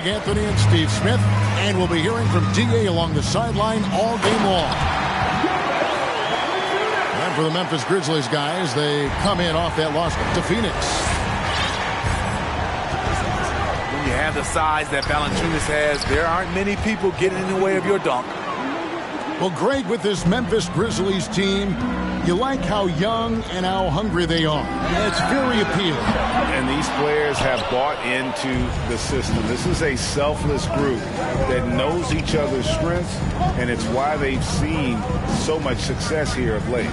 Anthony and Steve Smith, and we'll be hearing from D.A. along the sideline all game long. And for the Memphis Grizzlies guys, they come in off that loss to Phoenix. When you have the size that Valanciunas has, there aren't many people getting in the way of your dunk. Well, great with this Memphis Grizzlies team. You like how young and how hungry they are. It's very appealing. And these players have bought into the system. This is a selfless group that knows each other's strengths, and it's why they've seen so much success here of late.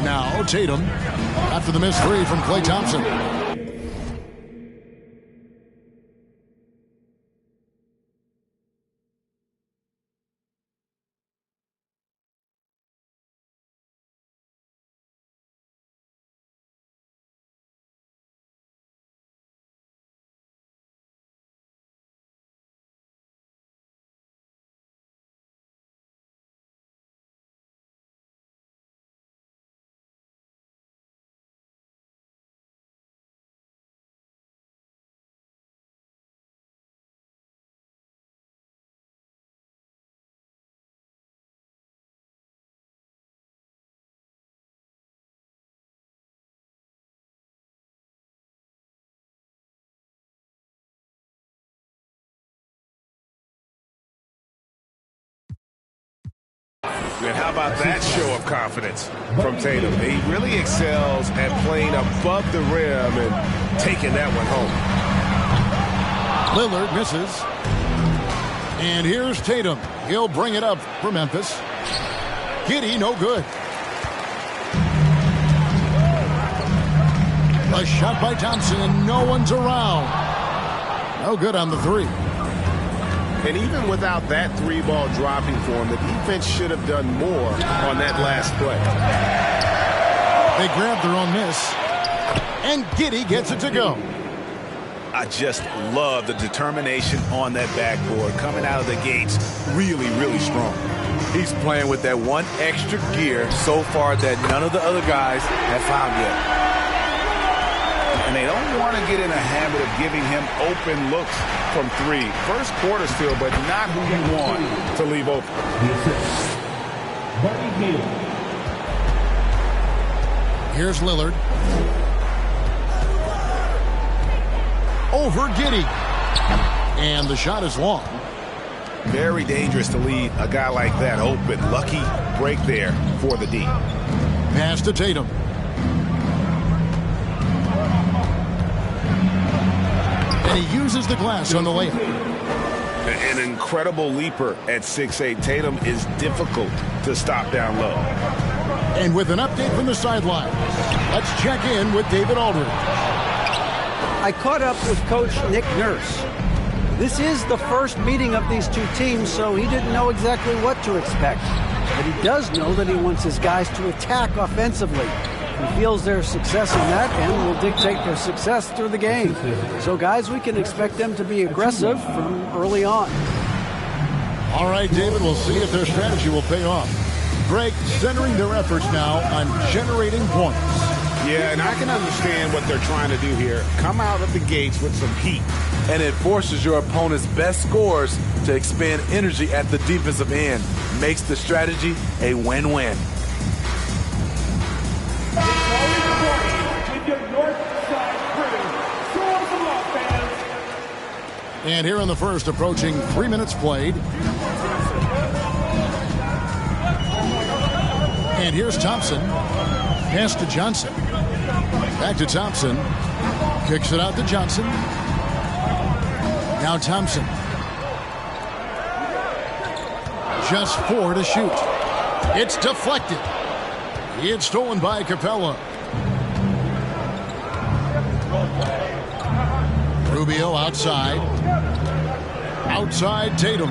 Now Tatum after the missed three from Klay Thompson. And how about that show of confidence from Tatum? He really excels at playing above the rim and taking that one home. Lillard misses. And here's Tatum. He'll bring it up for Memphis. Giddey, no good. A shot by Thompson, and no one's around. No good on the three. And even without that three ball dropping for him, the defense should have done more on that last play. They grabbed their own miss. And Giddey gets it to go. I just love the determination on that backboard. Coming out of the gates really, really strong. He's playing with that one extra gear so far that none of the other guys have found yet. And they don't want to get in a habit of giving him open looks from three. First quarter still, but not who you want to leave open. Here's Lillard. Over Giddey. And the shot is long. Very dangerous to leave a guy like that open. Lucky break there for the D. Pass to Tatum. And he uses the glass on the layup. An incredible leaper at 6'8". Tatum is difficult to stop down low. And with an update from the sideline, let's check in with David Aldridge. I caught up with Coach Nick Nurse. This is the first meeting of these two teams, so he didn't know exactly what to expect. But he does know that he wants his guys to attack offensively. He feels their success in that and will dictate their success through the game. So, guys, we can expect them to be aggressive from early on. All right, David, we'll see if their strategy will pay off. Greg centering their efforts now on generating points. Yeah, and I can understand what they're trying to do here. Come out of the gates with some heat. And it forces your opponent's best scorers to expend energy at the defensive end. Makes the strategy a win-win. And here in the first, approaching 3 minutes played. And here's Thompson. Pass to Johnson. Back to Thompson. Kicks it out to Johnson. Now Thompson. Just 4 to shoot. It's deflected. It's stolen by Capella. Rubio outside. Outside Tatum.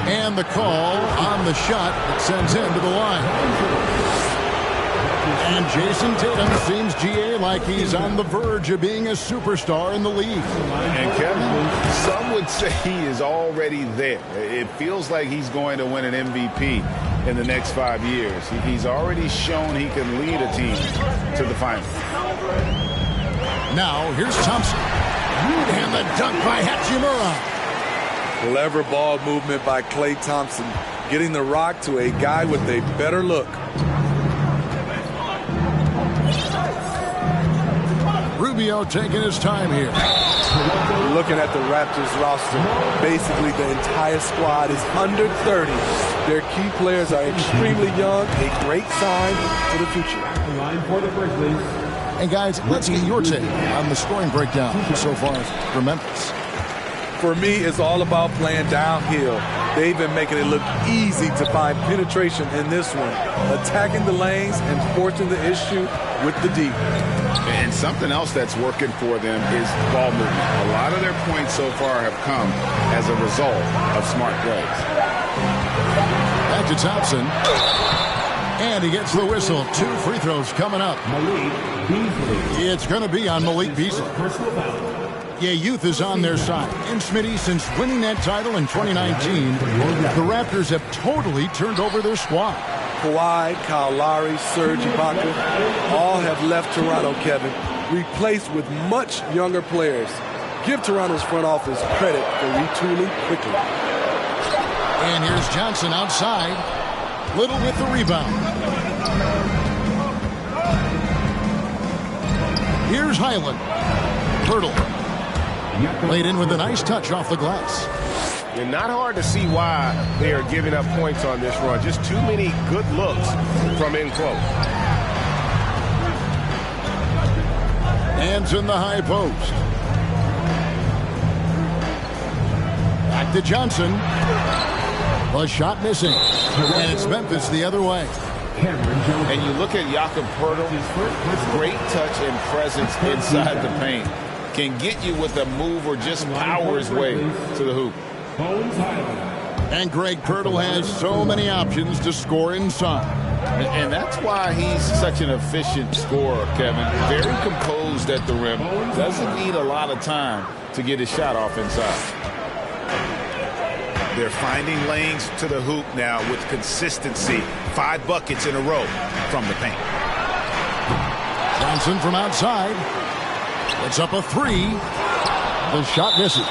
And the call on the shot that sends him to the line. And Jason Tatum seems, GA, like he's on the verge of being a superstar in the league. And Kevin, some would say he is already there. It feels like he's going to win an MVP in the next 5 years. He's already shown he can lead a team to the finals. Now, here's Thompson. And the dunk by Hachimura. Clever ball movement by Klay Thompson, getting the rock to a guy with a better look. Rubio taking his time here. Looking at the Raptors roster, basically the entire squad is under 30. Their key players are extremely young, a great sign to the future. And guys, let's get your take on the scoring breakdown so far for Memphis. For me, it's all about playing downhill. They've been making it look easy to find penetration in this one, attacking the lanes and forcing the issue with the D. And something else that's working for them is ball movement. A lot of their points so far have come as a result of smart plays. Back to Thompson. And he gets the whistle. 2 free throws coming up. It's going to be on Malik Beasley. Yeah, youth is on their side. And Smitty, since winning that title in 2019, the Raptors have totally turned over their squad. Kawhi, Kyle Lowry, Serge Ibaka, all have left Toronto, Kevin, replaced with much younger players. Give Toronto's front office credit for retooling quickly. And here's Johnson outside. Little with the rebound. Here's Highland. Hurdle. Laid in with a nice touch off the glass. And not hard to see why they are giving up points on this run. Just too many good looks from in close. Hands in the high post. Back to Johnson. The shot missing. And it's Memphis the other way. And you look at Jakob Poeltl, great touch and presence inside the paint. Can get you with a move or just power his way to the hoop. And Greg Poeltl has so many options to score inside. And that's why he's such an efficient scorer, Kevin. Very composed at the rim. Doesn't need a lot of time to get his shot off inside. They're finding lanes to the hoop now with consistency. 5 buckets in a row from the paint. Johnson from outside. It's up a 3. The shot misses.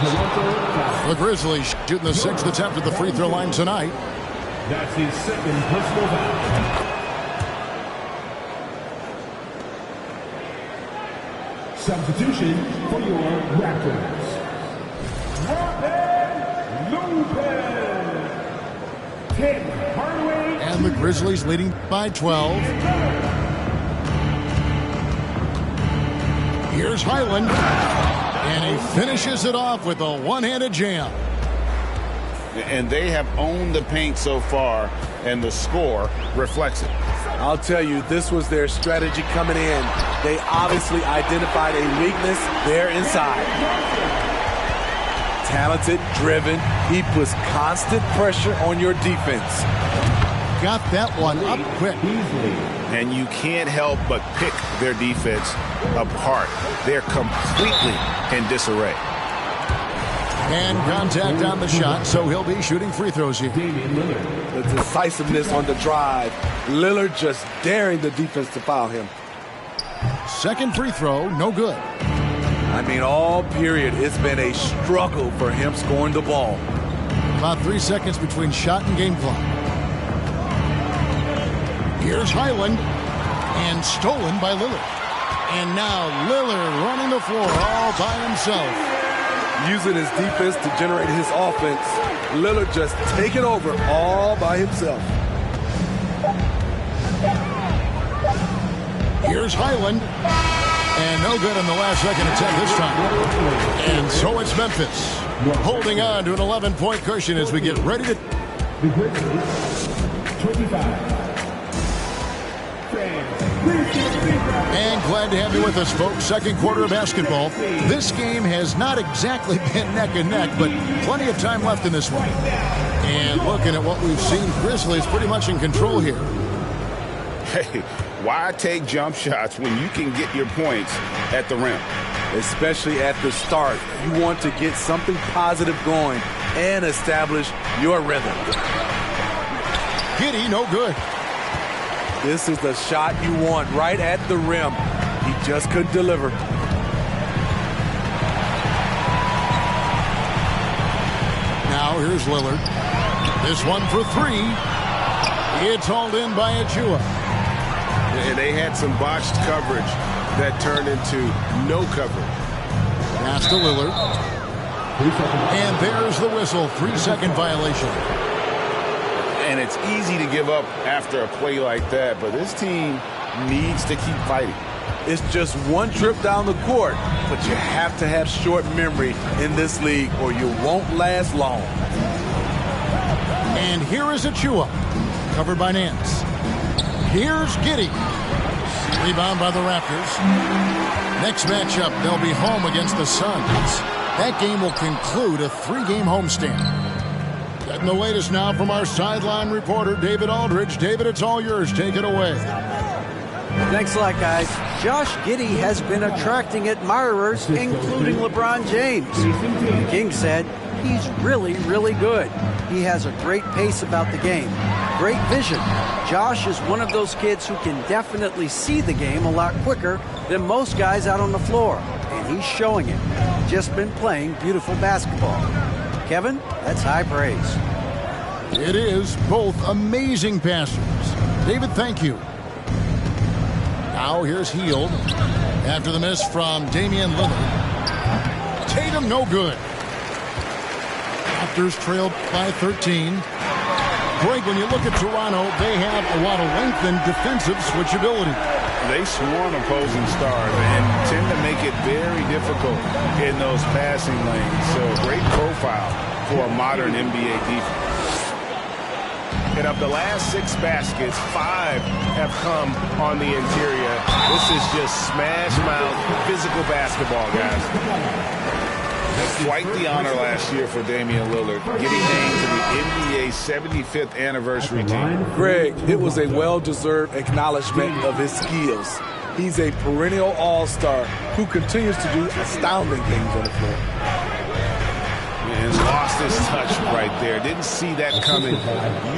The Grizzlies shooting the 6th attempt at the free throw line tonight. That's his second personal foul. Substitution for your Raptors. Tim Hardaway. And the Grizzlies leading by 12. Here's Highland. And he finishes it off with a one-handed jam. And they have owned the paint so far, and the score reflects it. I'll tell you, this was their strategy coming in. They obviously identified a weakness there inside. Talented, driven, he puts constant pressure on your defense. Got that one up quick. And you can't help but pick their defense apart. They're completely in disarray. And contact on the shot, so he'll be shooting free throws here. The decisiveness on the drive. Lillard just daring the defense to foul him. Second free throw, no good. I mean, all period, it's been a struggle for him scoring the ball. About 3 seconds between shot and game clock. Here's Highland. And stolen by Lillard. And now Lillard running the floor all by himself. Using his defense to generate his offense. Lillard just taking over all by himself. Here's Highland. And no good on the last second attempt this time. And so it's Memphis holding on to an 11-point cushion as we get ready to... The Grizzlies, 25. And glad to have you with us, folks. Second quarter of basketball. This game has not exactly been neck and neck, but plenty of time left in this one. And looking at what we've seen, Grizzlies pretty much in control here. Hey, why take jump shots when you can get your points at the rim? Especially at the start. You want to get something positive going and establish your rhythm. Giddey, no good. This is the shot you want right at the rim. He just couldn't deliver. Now here's Lillard. This one for three. It's hauled in by Achua. And they had some botched coverage that turned into no coverage. Pass to Lillard. And there's the whistle. 3-second violation. And it's easy to give up after a play like that, but this team needs to keep fighting. It's just one trip down the court, but you have to have short memory in this league or you won't last long. And here is Achua, covered by Nance. Here's Giddey. Rebound by the Raptors. Next matchup, they'll be home against the Suns. That game will conclude a 3-game homestand. Getting the latest now from our sideline reporter, David Aldridge. David, it's all yours. Take it away. Thanks a lot, guys. Josh Giddey has been attracting admirers, including LeBron James. The King said he's really, really good. He has a great pace about the game, great vision. Josh is one of those kids who can definitely see the game a lot quicker than most guys out on the floor, and he's showing it. Just been playing beautiful basketball. Kevin, that's high praise. It is. Both amazing passers. David, thank you. Now here's Hield. After the miss from Damian Lillard. Tatum, no good. Raptors trailed by 13. Greg, when you look at Toronto, they have a lot of length and defensive switchability. They swarm opposing stars and tend to make it very difficult in those passing lanes. So great profile for a modern NBA defense. And of the last 6 baskets, 5 have come on the interior. This is just smash mouth physical basketball, guys. Quite the honor last year for Damian Lillard, getting named to the NBA 75th anniversary team. Greg, it was a well-deserved acknowledgement of his skills. He's a perennial all-star who continues to do astounding things on the floor. And lost his touch right there. Didn't see that coming.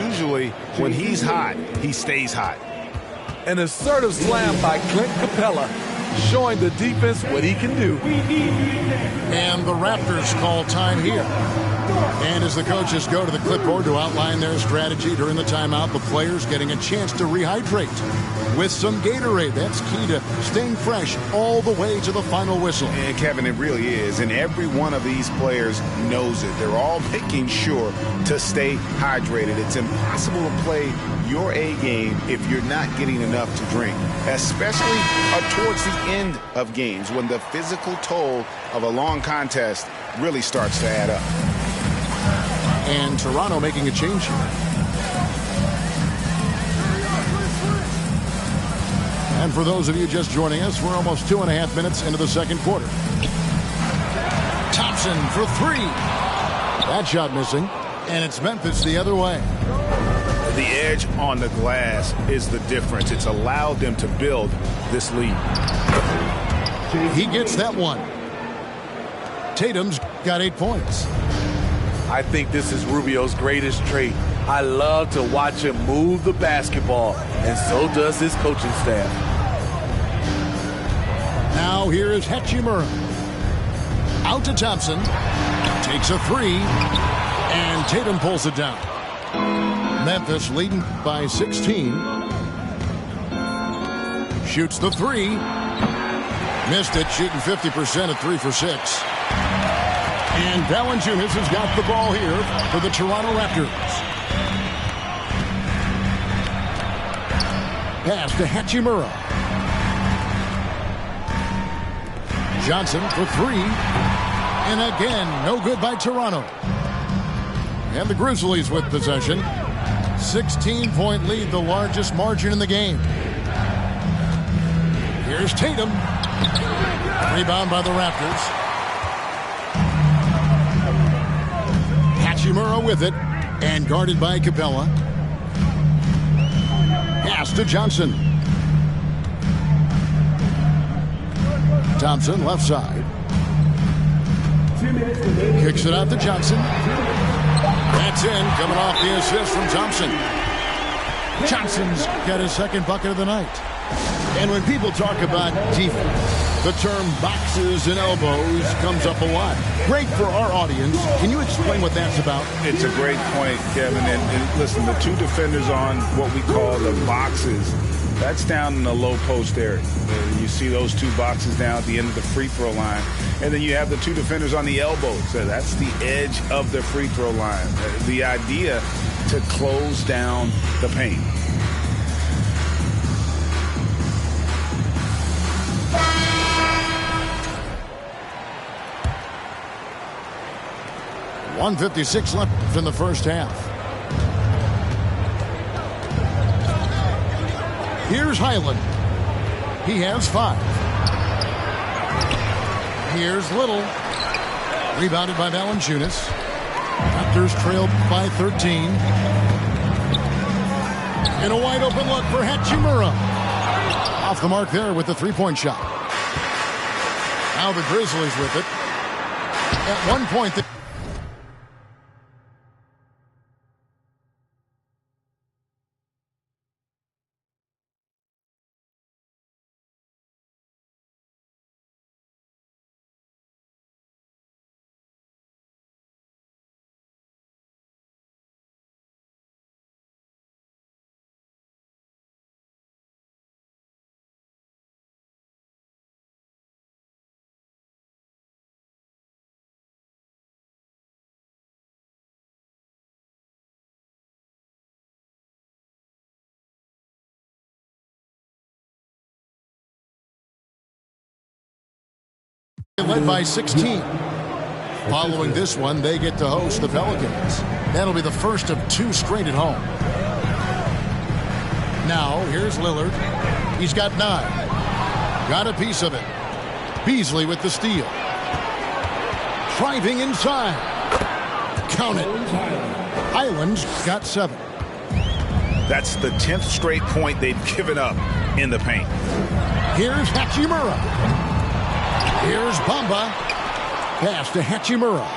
Usually, when he's hot, he stays hot. An assertive slam by Clint Capella, showing the defense what he can do. And the Raptors call time here. And as the coaches go to the clipboard to outline their strategy during the timeout, the players getting a chance to rehydrate with some Gatorade. That's key to staying fresh all the way to the final whistle. And Kevin, it really is. And every one of these players knows it. They're all making sure to stay hydrated. It's impossible to play your A game if you're not getting enough to drink, especially towards the end of games when the physical toll of a long contest really starts to add up. And Toronto making a change here. And for those of you just joining us, we're almost 2.5 minutes into the second quarter. Thompson for 3. That shot missing. And it's Memphis the other way. The edge on the glass is the difference. It's allowed them to build this lead. He gets that one. Tatum's got 8 points. I think this is Rubio's greatest trait. I love to watch him move the basketball, and so does his coaching staff. Now here is Hachimura. Out to Thompson. Takes a 3. And Tatum pulls it down. Memphis leading by 16. Shoots the 3. Missed it, shooting 50% at 3 for 6. And Valanciunas has got the ball here for the Toronto Raptors. Pass to Hachimura. Johnson for 3. And again, no good by Toronto. And the Grizzlies with possession. 16-point lead, the largest margin in the game. Here's Tatum. Rebound by the Raptors. Hachimura with it, and guarded by Capella. Pass to Johnson. Thompson, left side. Kicks it out to Johnson. That's in, coming off the assist from Thompson. Johnson's got his second bucket of the night. And when people talk about defense, The term boxes and elbows comes up a lot. Great for our audience. Can you explain what that's about? It's a great point, Kevin. And listen, the two defenders on what we call the boxes, that's down in the low post area. You see those two boxes down at the end of the free throw line. And then you have the two defenders on the elbows. So that's the edge of the free throw line. The idea to close down the paint. .156 left in the first half. Here's Highland. He has 5. Here's Little. Rebounded by Valanciunas. Raptors trail by 13. In a wide open look for Hachimura. Off the mark there with the three-point shot. Now the Grizzlies with it. At one point... led by 16. Following this one, they get to host the Pelicans. That'll be the first of 2 straight at home. Now, here's Lillard. He's got 9. Got a piece of it. Beasley with the steal. Driving inside. Count it. Highland's got 7. That's the 10th straight point they've given up in the paint. Here's Hachimura. Here's Bamba. Pass to Hachimura.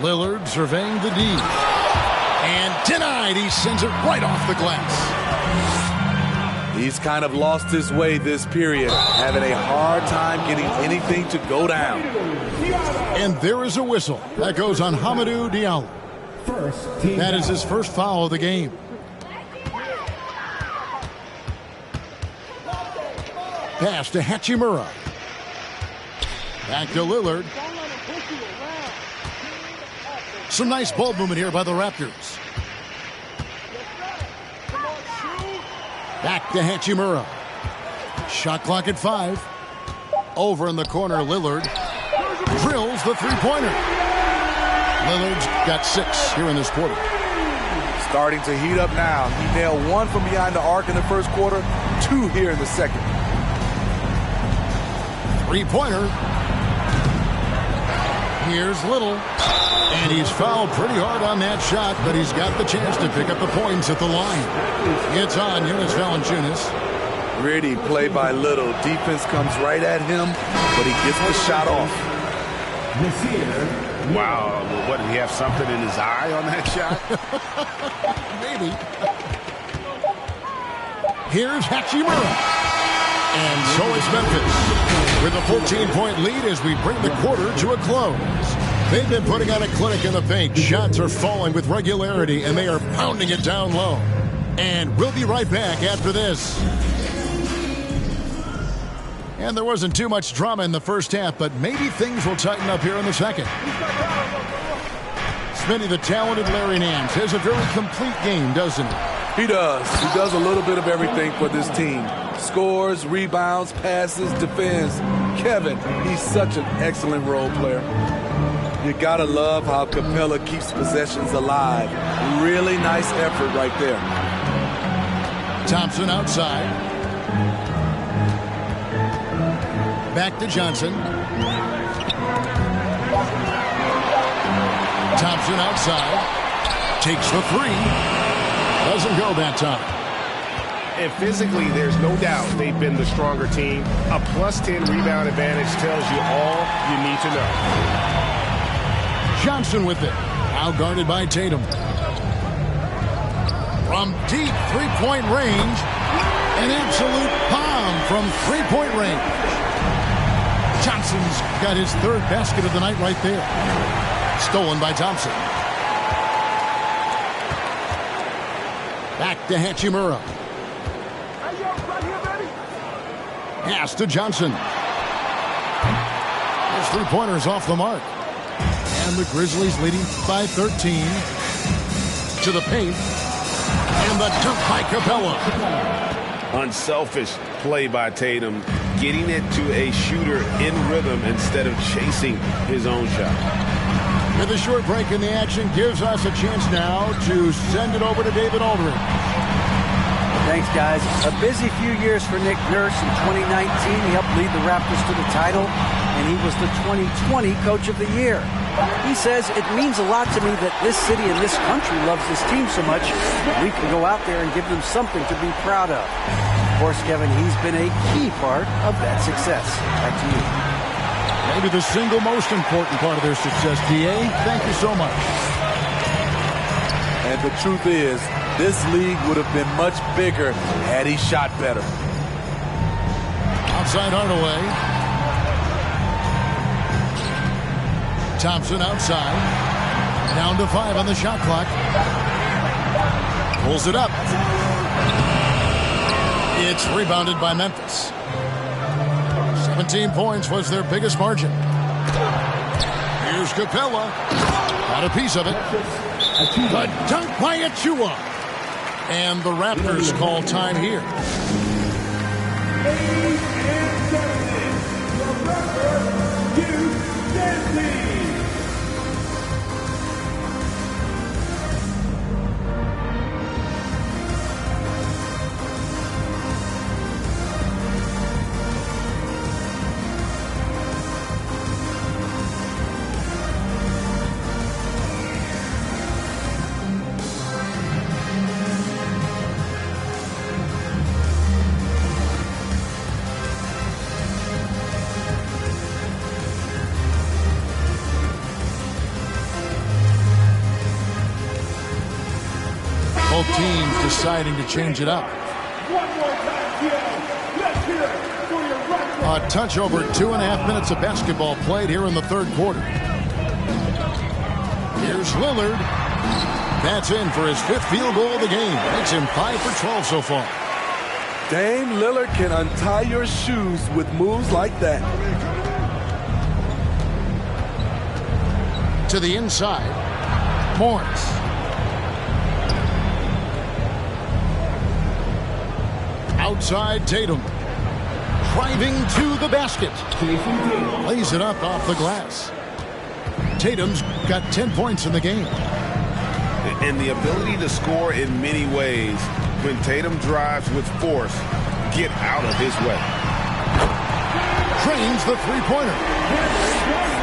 Lillard surveying the D. And denied. He sends it right off the glass. He's kind of lost his way this period, having a hard time getting anything to go down. And there is a whistle. That goes on Hamidou Diallo. That is his first foul of the game. Pass to Hachimura. Back to Lillard. Some nice ball movement here by the Raptors. Back to Hachimura. Shot clock at 5. Over in the corner, Lillard drills the three-pointer. Lillard's got 6 here in this quarter. Starting to heat up now. He nailed 1 from behind the arc in the first quarter, 2 here in the second. Three-pointer. Here's Little. And he's fouled pretty hard on that shot, but he's got the chance to pick up the points at the line. It's on Jonas Valanciunas. Gritty play by Little. Defense comes right at him, but he gets the shot off. Wow. What, did he have something in his eye on that shot? Maybe. Here's Hachimura. And so is Memphis with a 14-point lead as we bring the quarter to a close. They've been putting on a clinic in the paint. Shots are falling with regularity, and they are pounding it down low. And we'll be right back after this. And there wasn't too much drama in the first half, but maybe things will tighten up here in the second. Smitty, the talented Larry Nance, has a very complete game, doesn't he? He does. He does a little bit of everything for this team. Scores, rebounds, passes, defends. Kevin, he's such an excellent role player. You gotta love how Capella keeps possessions alive. Really nice effort right there. Thompson outside. Back to Johnson. Thompson outside. Takes the 3. Doesn't go that time. And physically, there's no doubt they've been the stronger team. A +10 rebound advantage tells you all you need to know. Johnson with it. Now guarded by Tatum. From deep three-point range. An absolute bomb from three-point range. Johnson's got his third basket of the night right there. Stolen by Thompson. Back to Hachimura. Pass to Johnson. His three-pointer's off the mark. And the Grizzlies leading by 13. To the paint. And the dunk by Capella. Unselfish play by Tatum, getting it to a shooter in rhythm instead of chasing his own shot. With a short break in the action gives us a chance now to send it over to David Aldridge. Thanks, guys. A busy few years for Nick Nurse. In 2019, he helped lead the Raptors to the title, and he was the 2020 Coach of the Year. He says, it means a lot to me that this city and this country loves this team so much. We can go out there and give them something to be proud of. Of course, Kevin, he's been a key part of that success. Back to you. Maybe the single most important part of their success, D.A. Thank you so much. And the truth is, this league would have been much bigger had he shot better. Outside Hardaway. Thompson outside. Down to 5 on the shot clock. Pulls it up. It's rebounded by Memphis. 17 points was their biggest margin. Here's Capella. Got a piece of it. A dunk by Achua. And the Raptors call time here. Ladies and gentlemen, your record, Duke Dempsey. Both teams deciding to change it up. One more time, Gio. Let's hear it for your record. A touch over 2.5 minutes of basketball played here in the third quarter. Here's Lillard. That's in for his 5th field goal of the game. Makes him 5 for 12 so far. Dame Lillard can untie your shoes with moves like that. To the inside. Morris. Outside Tatum. Driving to the basket. Lays it up off the glass. Tatum's got 10 points in the game. And the ability to score in many ways. When Tatum drives with force, get out of his way. Trains the three-pointer.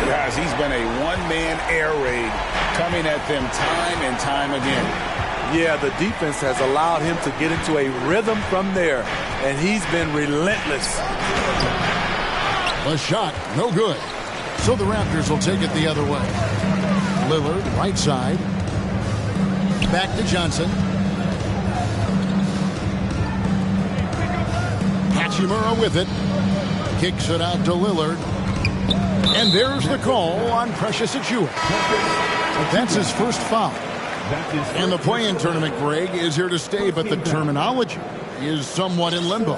Guys, he's been a one-man air raid coming at them time and time again. Yeah, the defense has allowed him to get into a rhythm from there, and he's been relentless. The shot, no good. So the Raptors will take it the other way. Lillard, right side. Back to Johnson. Hachimura with it. Kicks it out to Lillard. And there's the call on Precious Achiuwa. That's his first foul. And the play-in tournament, Greg, is here to stay, but the terminology is somewhat in limbo.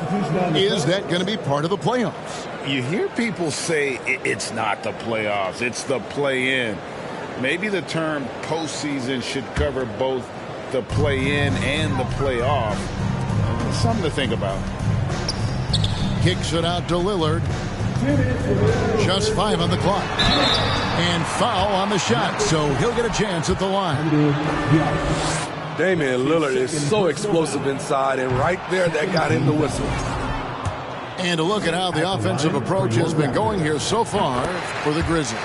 Is that going to be part of the playoffs? You hear people say it's not the playoffs, it's the play-in. Maybe the term postseason should cover both the play-in and the playoff. Something to think about. Kicks it out to Lillard. Just 5 on the clock. And foul on the shot, so he'll get a chance at the line. Damian Lillard is so explosive inside, and right there, that got him the whistle. And a look at how the offensive approach has been going here so far for the Grizzlies.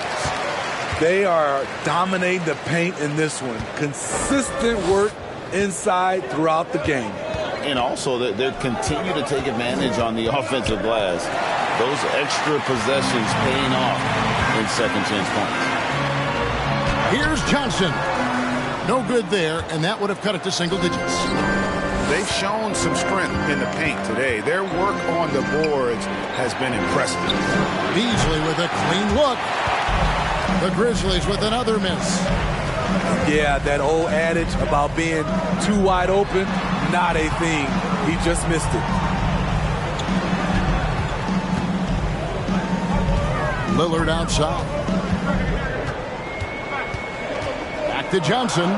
They are dominating the paint in this one. Consistent work inside throughout the game. And also, they continue to take advantage on the offensive glass. Those extra possessions paying off in second chance points. Here's Johnson. No good there, and that would have cut it to single digits. They've shown some strength in the paint today. Their work on the boards has been impressive. Beasley with a clean look. The Grizzlies with another miss. Yeah, that old adage about being too wide open, not a thing. He just missed it. Lillard outside. Back to Johnson.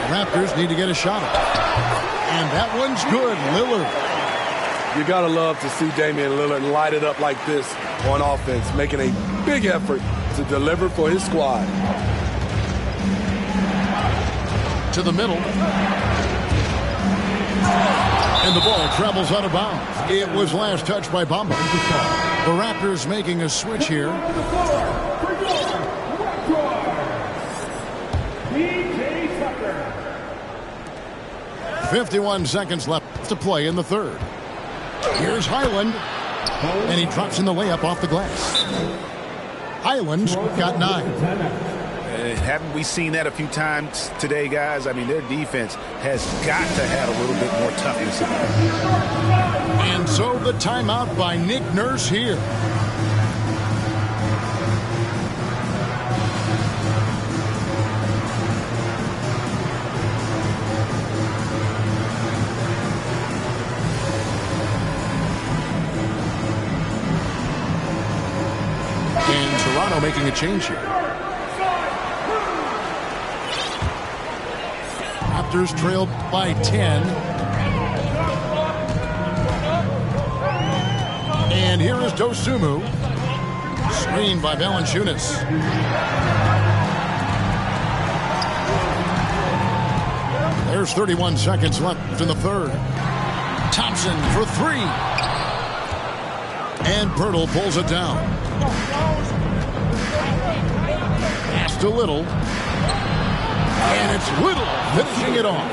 The Raptors need to get a shot up. And that one's good. Lillard. You got to love to see Damian Lillard light it up like this on offense, making a big effort to deliver for his squad. To the middle. And the ball travels out of bounds. It was last touched by Bamba. The Raptors making a switch here. 51 seconds left to play in the third. Here's Highland. And he drops in the layup off the glass. Highland's got 9. Haven't we seen that a few times today, guys? I mean, their defense has got to have a little bit more toughness in it. And so the timeout by Nick Nurse here. And Toronto making a change here. Raptors trailed by 10. And here is Dosunmu. Screened by Valanciunas. There's 31 seconds left in the third. Thompson for 3. And Pirtle pulls it down. Pass to Little. And it's Little finishing it off.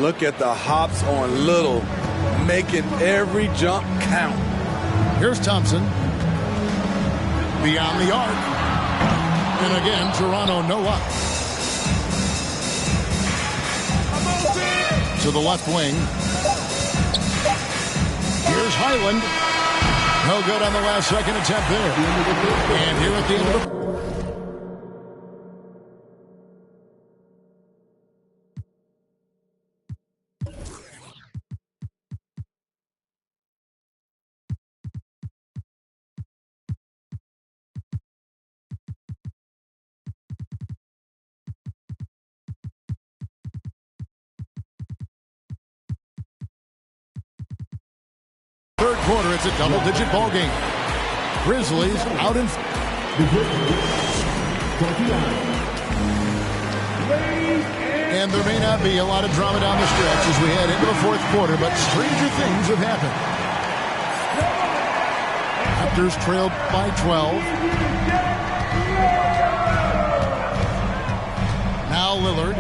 Look at the hops on Little, making every jump count. Here's Thompson. Beyond the arc. And again, Toronto no up. To the left wing. Here's Highland. No good on the last second attempt there. And here at the end of the... Third quarter, it's a double-digit ball game. Grizzlies out in... And there may not be a lot of drama down the stretch as we head into the fourth quarter, but stranger things have happened. Raptors trailed by 12. Now Lillard.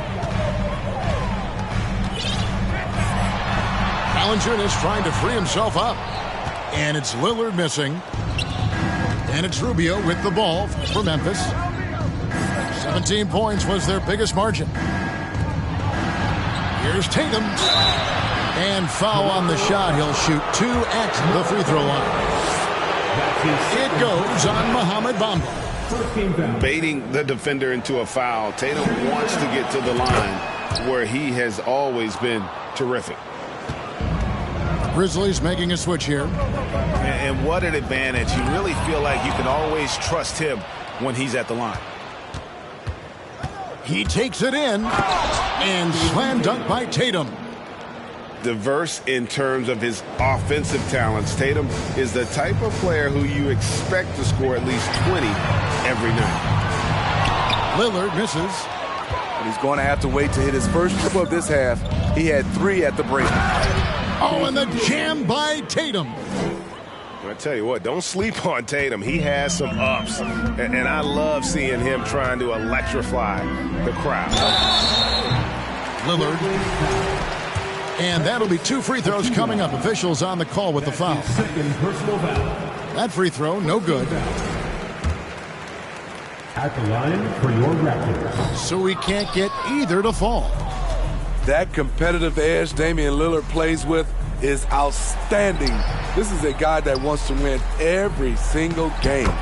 Valanciunas trying to free himself up. And it's Lillard missing. And it's Rubio with the ball for Memphis. 17 points was their biggest margin. Here's Tatum. And foul on the shot. He'll shoot 2 at the free throw line. It goes on Mohamed Bamba. Baiting the defender into a foul. Tatum wants to get to the line where he has always been terrific. Grizzlies making a switch here. And what an advantage. You really feel like you can always trust him when he's at the line. He takes it in. And slam dunk by Tatum. Diverse in terms of his offensive talents. Tatum is the type of player who you expect to score at least 20 every night. Lillard misses. And he's going to have to wait to hit his first triple of this half. He had 3 at the break. Oh, and the jam by Tatum. I tell you what, don't sleep on Tatum. He has some ups, and I love seeing him trying to electrify the crowd. Lillard. And that'll be 2 free throws coming up. Officials on the call with the foul. That free throw, no good. At the line for your Raptors. So we can't get either to fall. That competitive edge Damian Lillard plays with is outstanding. This is a guy that wants to win every single game.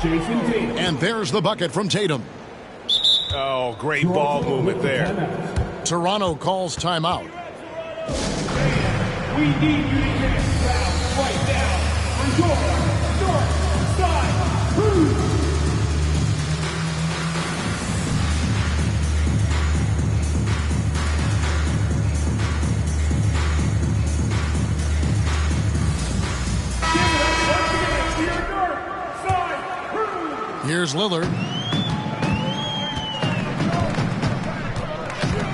Jason Tatum. And there's the bucket from Tatum. Oh, great ball movement there. Toronto calls timeout. We need you to get it foul right now. For your north side crew. Here's Lillard.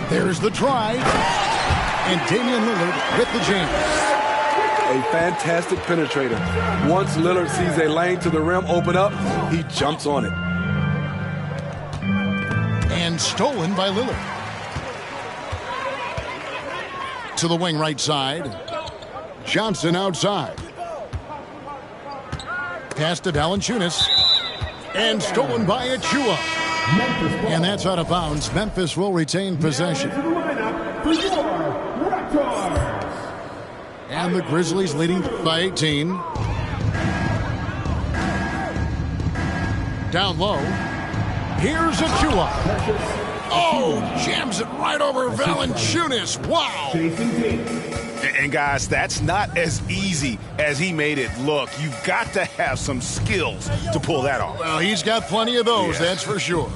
There's the try. And Damian Lillard with the jam. A fantastic penetrator. Once Lillard sees a lane to the rim open up, he jumps on it. And stolen by Lillard. To the wing right side. Johnson outside. Pass to Valanciunas. And stolen by Achua. And that's out of bounds. Memphis will retain possession. And the Grizzlies leading by 18. Down low. Here's Achua. Oh, jams it right over Valanciunas. Wow. And guys, that's not as easy as he made it look. You've got to have some skills to pull that off. Well, he's got plenty of those, that's for sure.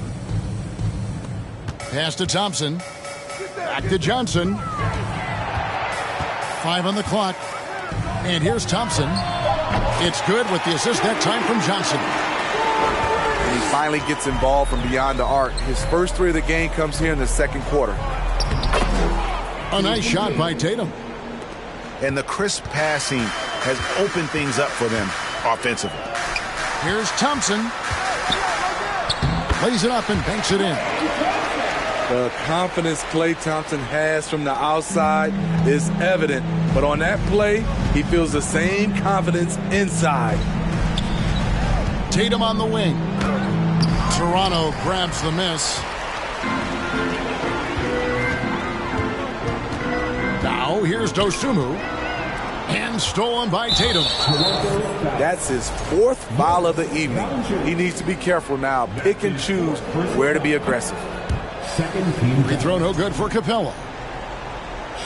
Pass to Thompson. Back to Johnson. 5 on the clock. And here's Thompson. It's good with the assist that time from Johnson. And he finally gets involved from beyond the arc. His first 3 of the game comes here in the second quarter. A nice shot by Tatum. And the crisp passing has opened things up for them offensively. Here's Thompson. Lays it up and banks it in. The confidence Klay Thompson has from the outside is evident. But on that play, he feels the same confidence inside. Tatum on the wing. Toronto grabs the miss. Now here's Dosunmu. And stolen by Tatum. That's his 4th foul of the evening. He needs to be careful now. Pick and choose where to be aggressive. Free throw no good for Capella.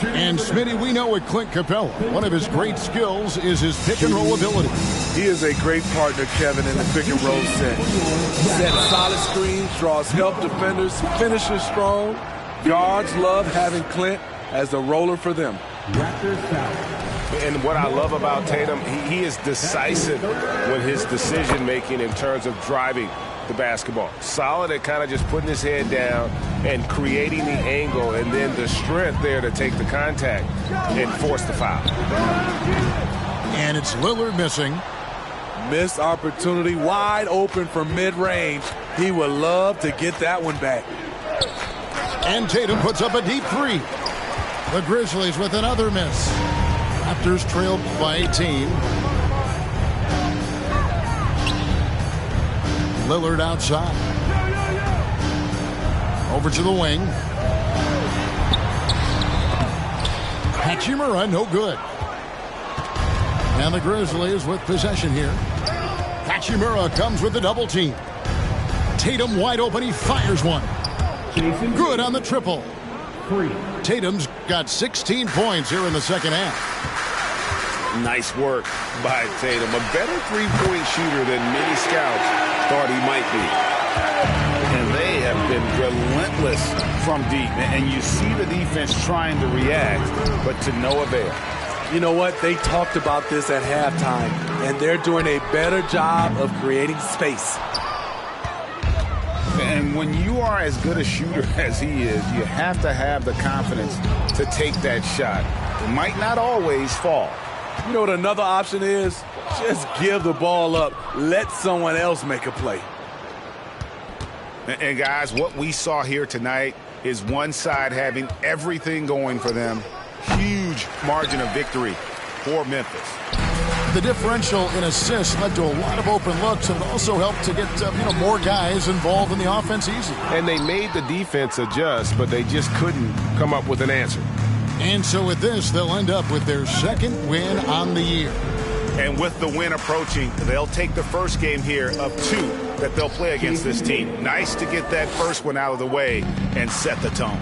And Smitty, we know with Clint Capella, one of his great skills is his pick and roll ability. He is a great partner, Kevin, in the pick and roll set. Set solid screens, draws help defenders, finishes strong. Guards love having Clint as the roller for them. And what I love about Tatum, he is decisive with his decision-making in terms of driving the basketball. Solid at kind of just putting his head down and creating the angle, and then the strength there to take the contact and force the foul. And it's Lillard missing. Missed opportunity, wide open from mid-range. He would love to get that one back. And Tatum puts up a deep 3. The Grizzlies with another miss. Raptors trailed by 18. Lillard outside. Over to the wing. Hachimura, no good. And the Grizzlies with possession here. Hachimura comes with the double team. Tatum wide open, he fires one. Good on the triple. Tatum's got 16 points here in the second half. Nice work by Tatum. A better three-point shooter than many scouts thought he might be. And they have been relentless from deep. And you see the defense trying to react, but to no avail. You know what? They talked about this at halftime, and they're doing a better job of creating space. And when you are as good a shooter as he is, you have to have the confidence to take that shot. It might not always fall. You know what another option is? Just give the ball up. Let someone else make a play. And guys, what we saw here tonight is one side having everything going for them. Huge margin of victory for Memphis. The differential in assists led to a lot of open looks, and also helped to get more guys involved in the offense easy. And they made the defense adjust, but they just couldn't come up with an answer. And so with this, they'll end up with their second win on the year. And with the win approaching, they'll take the first game here of 2 that they'll play against this team. Nice to get that first one out of the way and set the tone.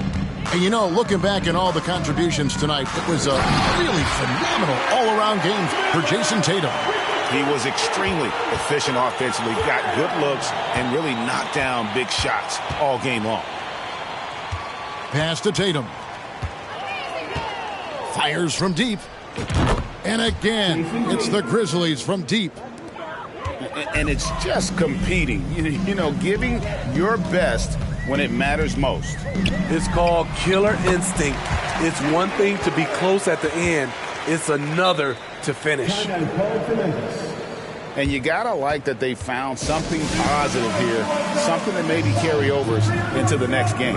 And looking back at all the contributions tonight, it was a really phenomenal all-around game for Jason Tatum. He was extremely efficient offensively, got good looks, and really knocked down big shots all game long. Pass to Tatum. Fires from deep. And again, it's the Grizzlies from deep. And it's just competing, giving your best when it matters most. It's called killer instinct. It's one thing to be close at the end. It's another to finish. And you gotta like that they found something positive here, something that maybe carry overs into the next game.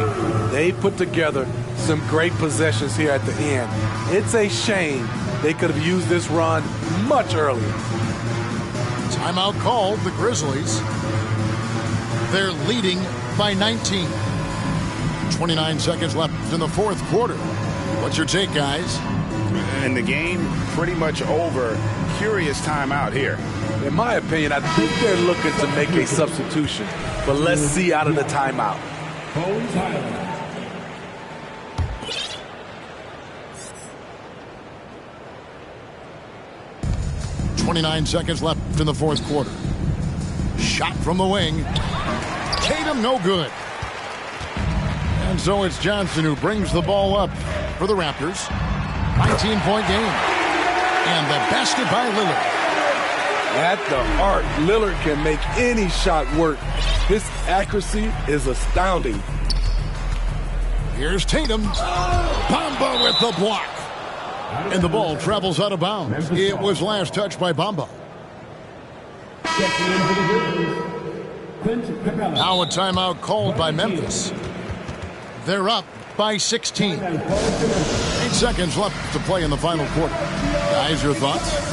They put together some great possessions here at the end. It's a shame they could have used this run much earlier. Timeout called, the Grizzlies. They're leading by 19. 29 seconds left in the fourth quarter. What's your take, guys? And the game pretty much over. Curious timeout here. In my opinion, I think they're looking to make a substitution. But let's see out of the timeout. 29 seconds left in the fourth quarter. Shot from the wing. Tatum, no good. And so it's Johnson who brings the ball up for the Raptors. 19-point game. And the basket by Lillard. At the arc, Lillard can make any shot work. His accuracy is astounding. Here's Tatum. Bamba with the block. And the ball travels out of bounds. It was last touched by Bamba. Now a timeout called by Memphis. They're up by 16. 8 seconds left to play in the final quarter. Guys, your thoughts?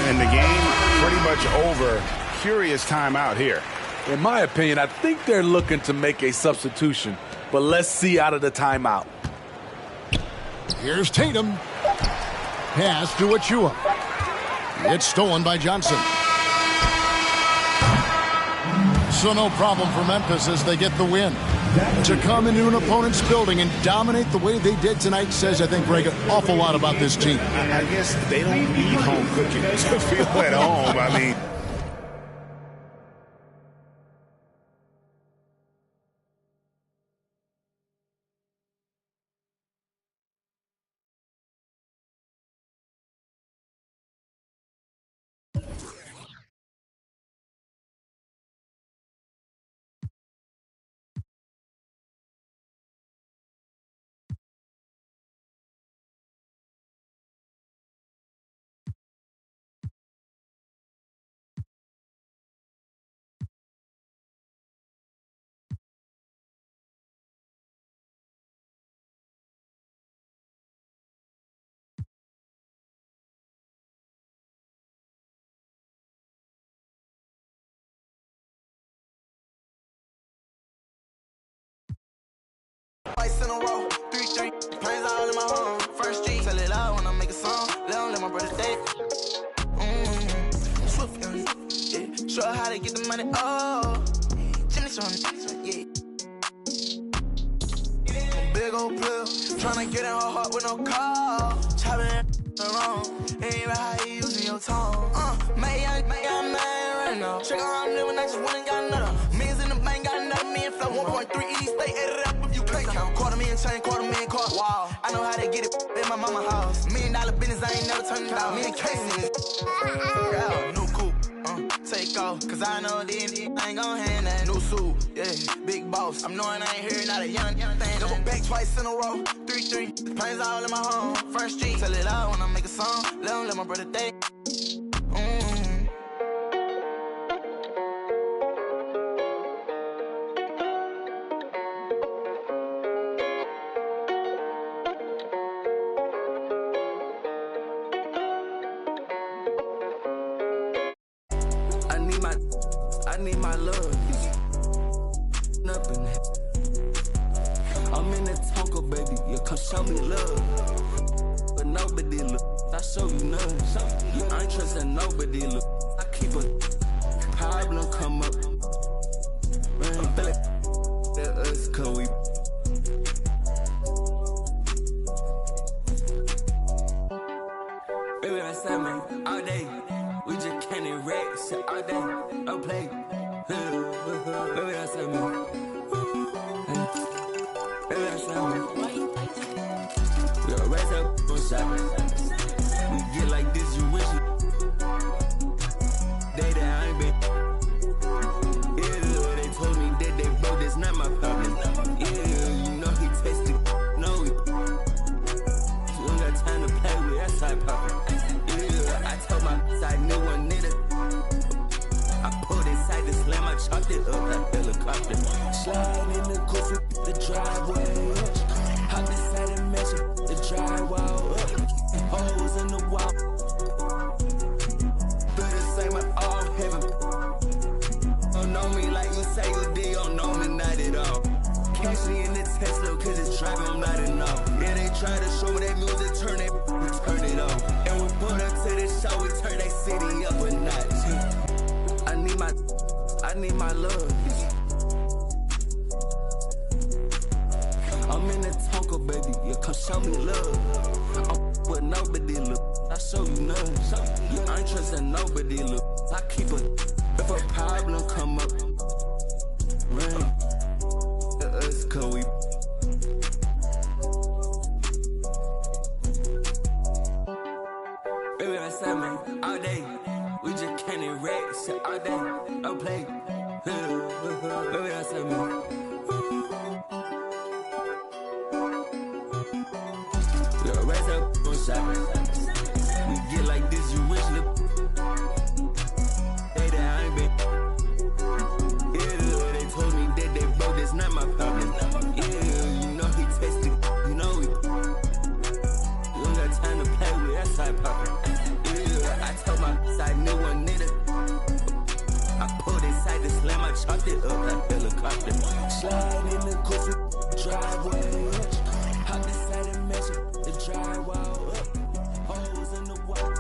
And the game pretty much over. Curious timeout here. In my opinion, I think they're looking to make a substitution. But let's see out of the timeout. Here's Tatum. Pass to Achua. It's stolen by Johnson. So no problem for Memphis as they get the win. To come into an opponent's building and dominate the way they did tonight says, I think, Greg, an awful lot about this team. I guess they don't need home cooking to feel at home. I mean, Twice in a row, 3-3, planes all in my home. First G, tell it out when I make a song. Let my brother date. Swift, yeah. Show her how to get the money, oh. Jimmy showing, yeah. Big old pill, tryna get in her heart with no call. Chopping wrong, ain't right how you using your tone. May I man right now. Check out how I'm living, I just went and got another. Millions in the bank, got another million flow. 1.3 ED, stay added up if you can't count. $250,000 chain, $250,000 wow. I know how to get it in my mama house. $1 million business, I ain't never turning down. Me and Casey, yeah, new coupe. Take off, cause I know the end ain't gon' hand that new suit, yeah, big boss. I'm knowing I ain't here, not a young thing. Double back twice in a row, 3-3, planes all in my home. First G, tell it out when I make a song. Let my brother date. I need my love. Up in it. I'm in the Tonka, baby. You come show me love. But nobody look. I show you none. I ain't trusting nobody look. I keep a problem come up. Man, Billy, that us, cause we. Baby, I said, man, all day. We just can't erect shit all day. Don't play. Baby, I said, man. Baby, I said, man. We gon' raise up on shot. We get like this, you wish you. Day that I ain't been. Yeah, they told me that they broke, that's not my problem. Yeah, you know he tasted. No, you don't got time to play with that side poppin'. Yeah, I told my side new one nigga. I pulled inside the slam, I chopped it up like helicopter. Slide in the coupe, the driveway. Hop inside and measure the drywall up. Holes in the wall. Feel the same with all heaven. Don't know me like you say you did, don't know me not at all. Catch me in the Tesla, cause it's driving, I'm not enough. Yeah, they try to show me that music, turn it off. And we put up to this show, we turn that city up a notch. I need my love. I'm in the Tonka, baby. You come show me love. I'm with nobody look. I show you none. I ain't trusting nobody look. I keep a. If a problem come up, man, us cause we. Baby, I said, man, all day. We just can't erect shit all day. Don't play. Baby, I said, man. We gon' raise up on shot. We get like this, you wish look. Day that I ain't been. Yeah, they told me that they broke, that's not my problem. Yeah, you know he tasted. You know we. You don't got time to play with that side poppin'. Yeah, I told my side new one nigga. I pulled inside the slam, I chopped it up like helicopter. Slide in the coupe, driveway. Hop inside and measure the drywall up. Holes in the wall.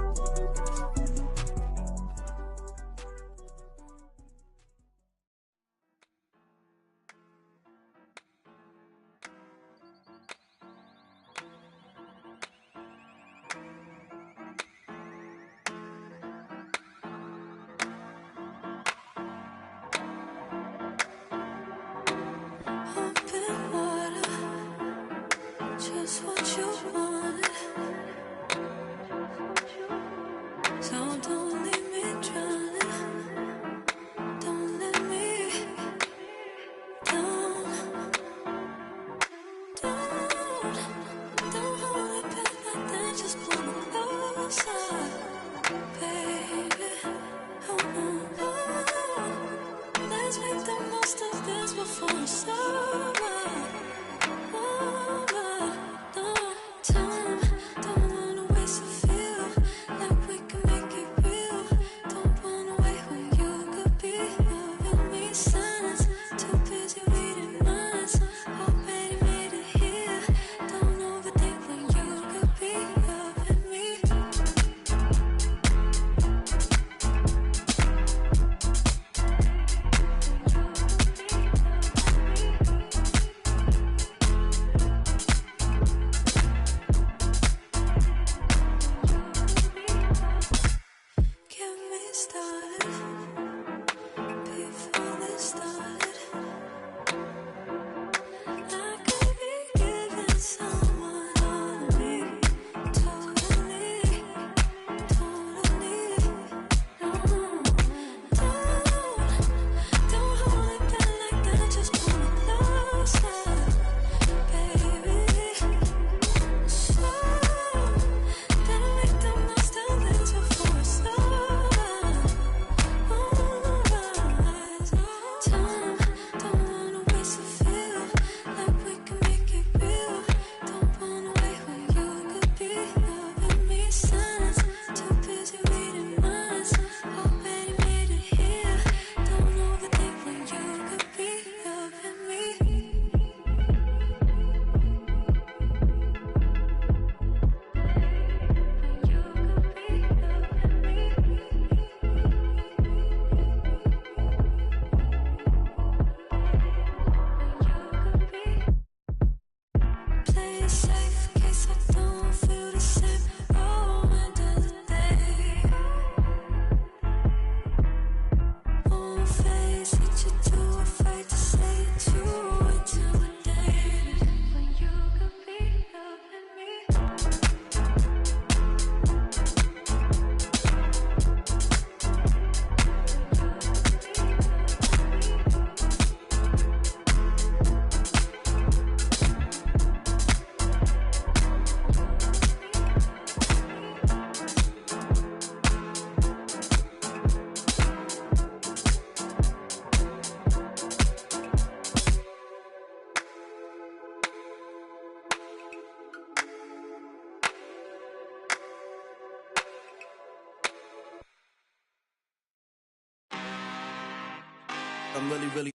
I'm really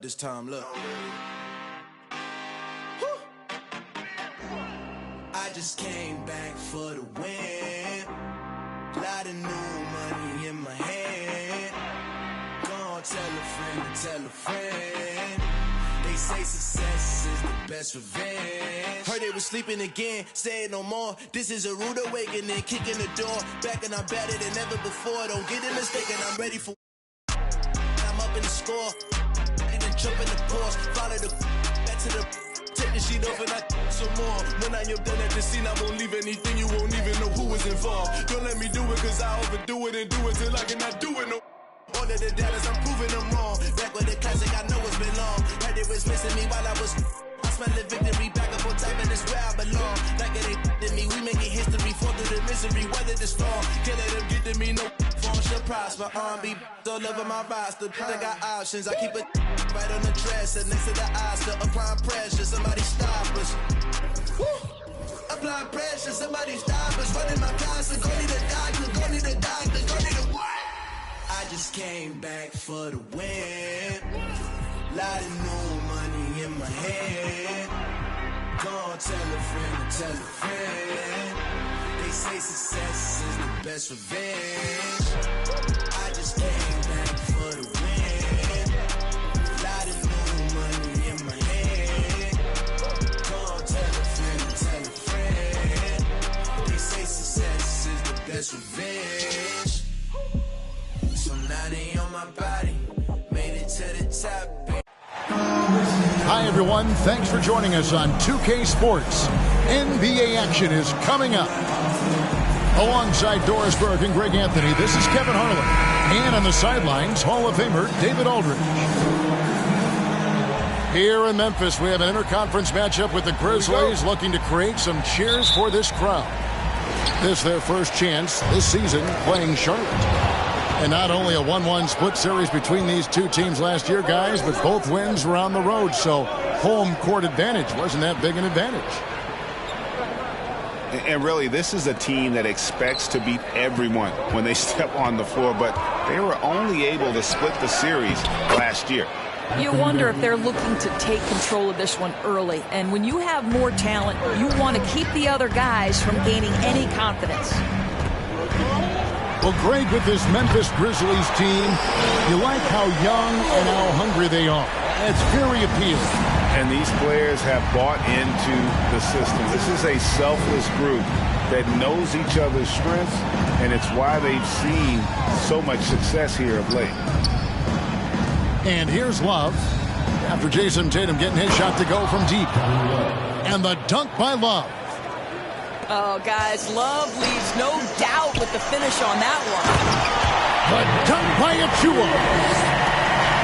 this time. Look. Woo. I just came back for the win. Lot of new money in my hand. Gonna tell a friend. They say success is the best revenge. Heard they was sleeping again, say it no more. This is a rude awakening, kicking the door. Back and I'm better than ever before. Don't get it mistaken, I'm ready for. I'm up in the score. And then jump in the course. Follow the back to the. Take the sheet off and I some more. When I am done at the scene, I won't leave anything. You won't even know who was involved. Don't let me do it, cause I overdo it and do it till I cannot do it no. All of the doubters, I'm proving them wrong. Back with the classic, I know it's been long. Heard it was missing me while I was. I smell the victory, back up on top, and it's where I belong. Like it ain't to me, we making history. Fall through the misery, weather the storm. Can't let them get to me, no form should prosper. R&B all over my roster. I got options, I keep it right on the dresser. Next to the Oscar, applying pressure. Somebody stop us. Woo! Applying pressure, somebody stop us. Running my closet, go need a doctor, go need a doctor, go need a what? I just came back for the win. Lot of new money in my hand. Gonna tell a friend. They say success is the best revenge. I just came back for the win. Lot of new money in my hand. Gonna tell a friend. They say success is the best revenge. So now they on my body, made it to the top. Hi, everyone. Thanks for joining us on 2K Sports. NBA action is coming up. Alongside Doris Burke and Greg Anthony, this is Kevin Harlan. And on the sidelines, Hall of Famer David Aldridge. Here in Memphis, we have an interconference matchup with the Grizzlies looking to create some cheers for this crowd. This is their first chance this season playing Charlotte. And not only a 1-1 split series between these two teams last year, guys, but both wins were on the road, so home court advantage wasn't that big an advantage. And really, this is a team that expects to beat everyone when they step on the floor, but they were only able to split the series last year. You wonder if they're looking to take control of this one early. And when you have more talent, you want to keep the other guys from gaining any confidence. Well, Greg, with this Memphis Grizzlies team, you like how young and how hungry they are. It's very appealing. And these players have bought into the system. This is a selfless group that knows each other's strengths, and it's why they've seen so much success here of late. And here's Love after Jason Tatum getting his shot to go from deep. And the dunk by Love. Oh, guys, Love leaves no doubt with the finish on that one. The dunk by Achua.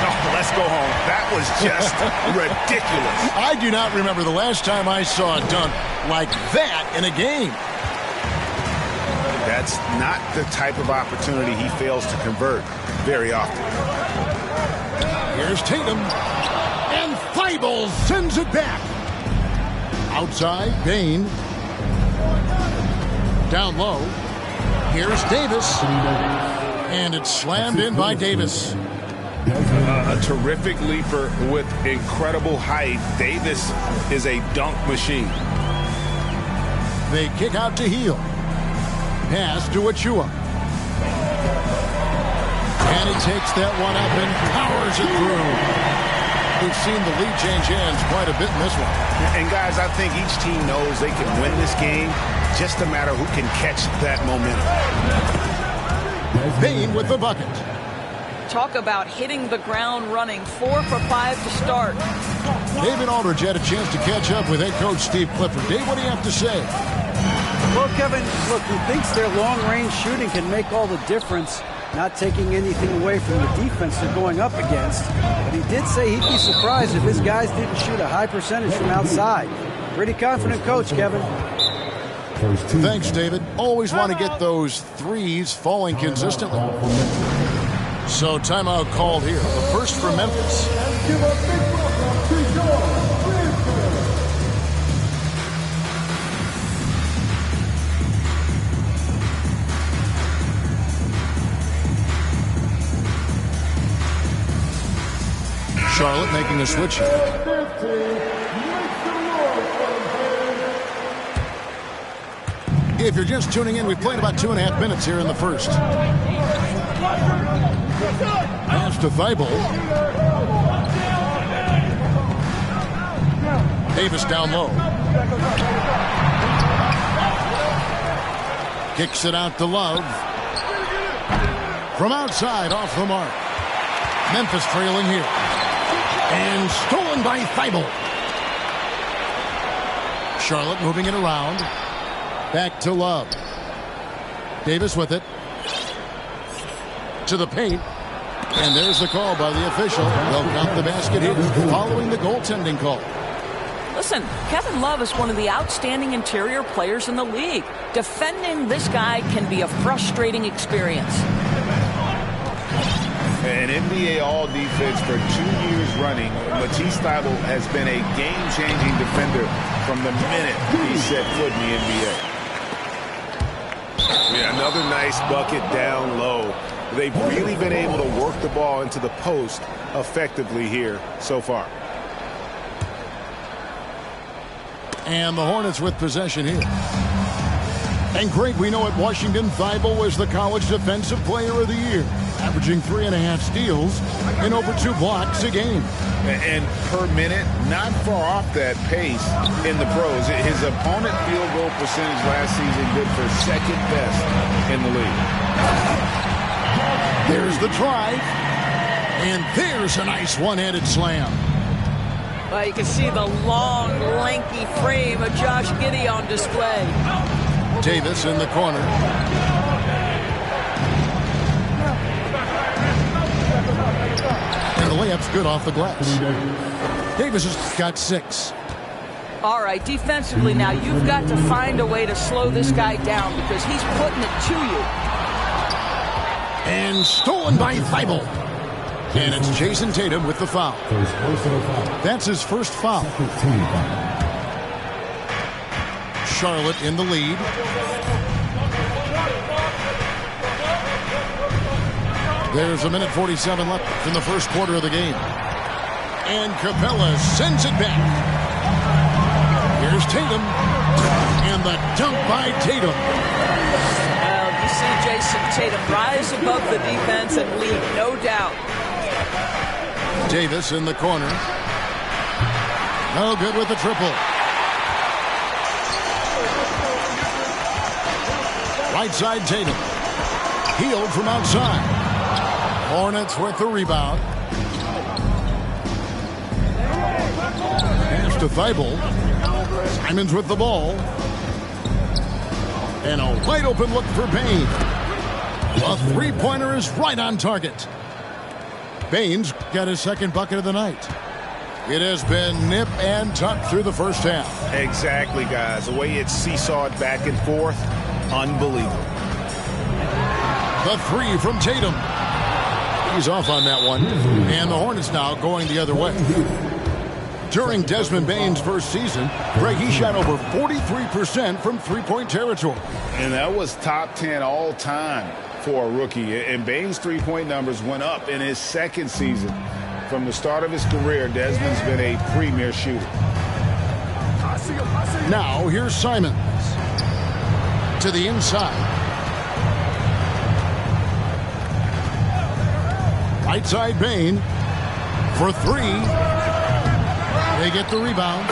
Oh, let's go home. That was just ridiculous. I do not remember the last time I saw a dunk like that in a game. That's not the type of opportunity he fails to convert very often. Here's Tatum. And Thibault sends it back. Outside, Bane. Down low. Here's Davis. And it's slammed in by Davis. A terrific leaper with incredible height. Davis is a dunk machine. They kick out to Hield. Pass to Achua. And he takes that one up and powers it through. We've seen the lead change hands quite a bit in this one. And guys, I think each team knows they can win this game. Just a matter who can catch that momentum. Bane with the bucket. Talk about hitting the ground running. 4 for 5 to start. David Aldridge had a chance to catch up with head coach Steve Clifford. Dave, what do you have to say? Well, Kevin, look, he thinks their long-range shooting can make all the difference, not taking anything away from the defense they're going up against. But he did say he'd be surprised if his guys didn't shoot a high percentage from outside. Pretty confident coach, Kevin. Thanks, David. Always want to get those threes falling consistently. So timeout called here. The first for Memphis. Charlotte making a switch here. If you're just tuning in, we've played about 2.5 minutes here in the first. Pass to Thibault. Davis down low. Kicks it out to Love. From outside, off the mark. Memphis trailing here. And stolen by Thibault. Charlotte moving it around. Back to Love. Davis with it. To the paint. And there's the call by the official. They'll count the basket here following the goaltending call. Listen, Kevin Love is one of the outstanding interior players in the league. Defending this guy can be a frustrating experience. An NBA All-Defense for 2 years running, Matisse Thybulle has been a game-changing defender from the minute he set foot in the NBA. Yeah, another nice bucket down low. They've really been able to work the ball into the post effectively here so far. And the Hornets with possession here. And Greg, we know at Washington, Thybulle was the college defensive player of the year, averaging 3.5 steals and over 2 blocks a game. And per minute, not far off that pace in the pros. His opponent field goal percentage last season good for second best in the league. There's the drive. And there's a nice one-handed slam. Well, you can see the long, lanky frame of Josh Giddey on display. Davis in the corner. And the layup's good off the glass. Davis has got 6. All right, defensively now, you've got to find a way to slow this guy down because he's putting it to you. And stolen by Thybulle. And it's Jason Tatum with the foul. That's his first foul. Charlotte in the lead. There's 1:47 left in the first quarter of the game. And Capella sends it back. Here's Tatum. And the dunk by Tatum. Well, you see Jason Tatum rise above the defense and lead, no doubt. Davis in the corner. No good with the triple. Right side Tatum. Healed from outside. Hornets with the rebound. Pass to Thybulle. Simons with the ball. And a wide open look for Bane. A three-pointer is right on target. Baines got his second bucket of the night. It has been nip and tuck through the first half. Exactly, guys. The way it's seesawed back and forth, unbelievable. The 3 from Tatum. He's off on that one. And the Hornets now going the other way. During Desmond Bane's first season, Greg, he shot over 43% from three-point territory. And that was top 10 all time for a rookie. And Bane's three-point numbers went up in his second season. From the start of his career, Desmond's been a premier shooter. Now, here's Simons. To the inside. Right side Bane. For 3. They get the rebound.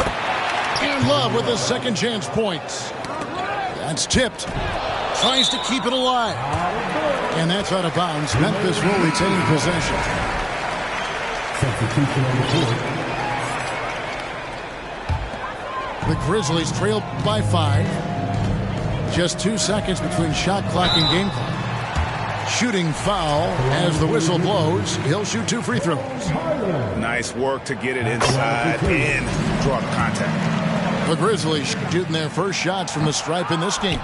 And Love with his second chance points. That's tipped. Tries to keep it alive. And that's out of bounds. Memphis will retain possession. Substitution on the court. The Grizzlies trail by 5. Just 2 seconds between shot clock and game clock. Shooting foul as the whistle blows. He'll shoot 2 free throws. Nice work to get it inside and draw the contact. The Grizzlies shooting their first shots from the stripe in this game.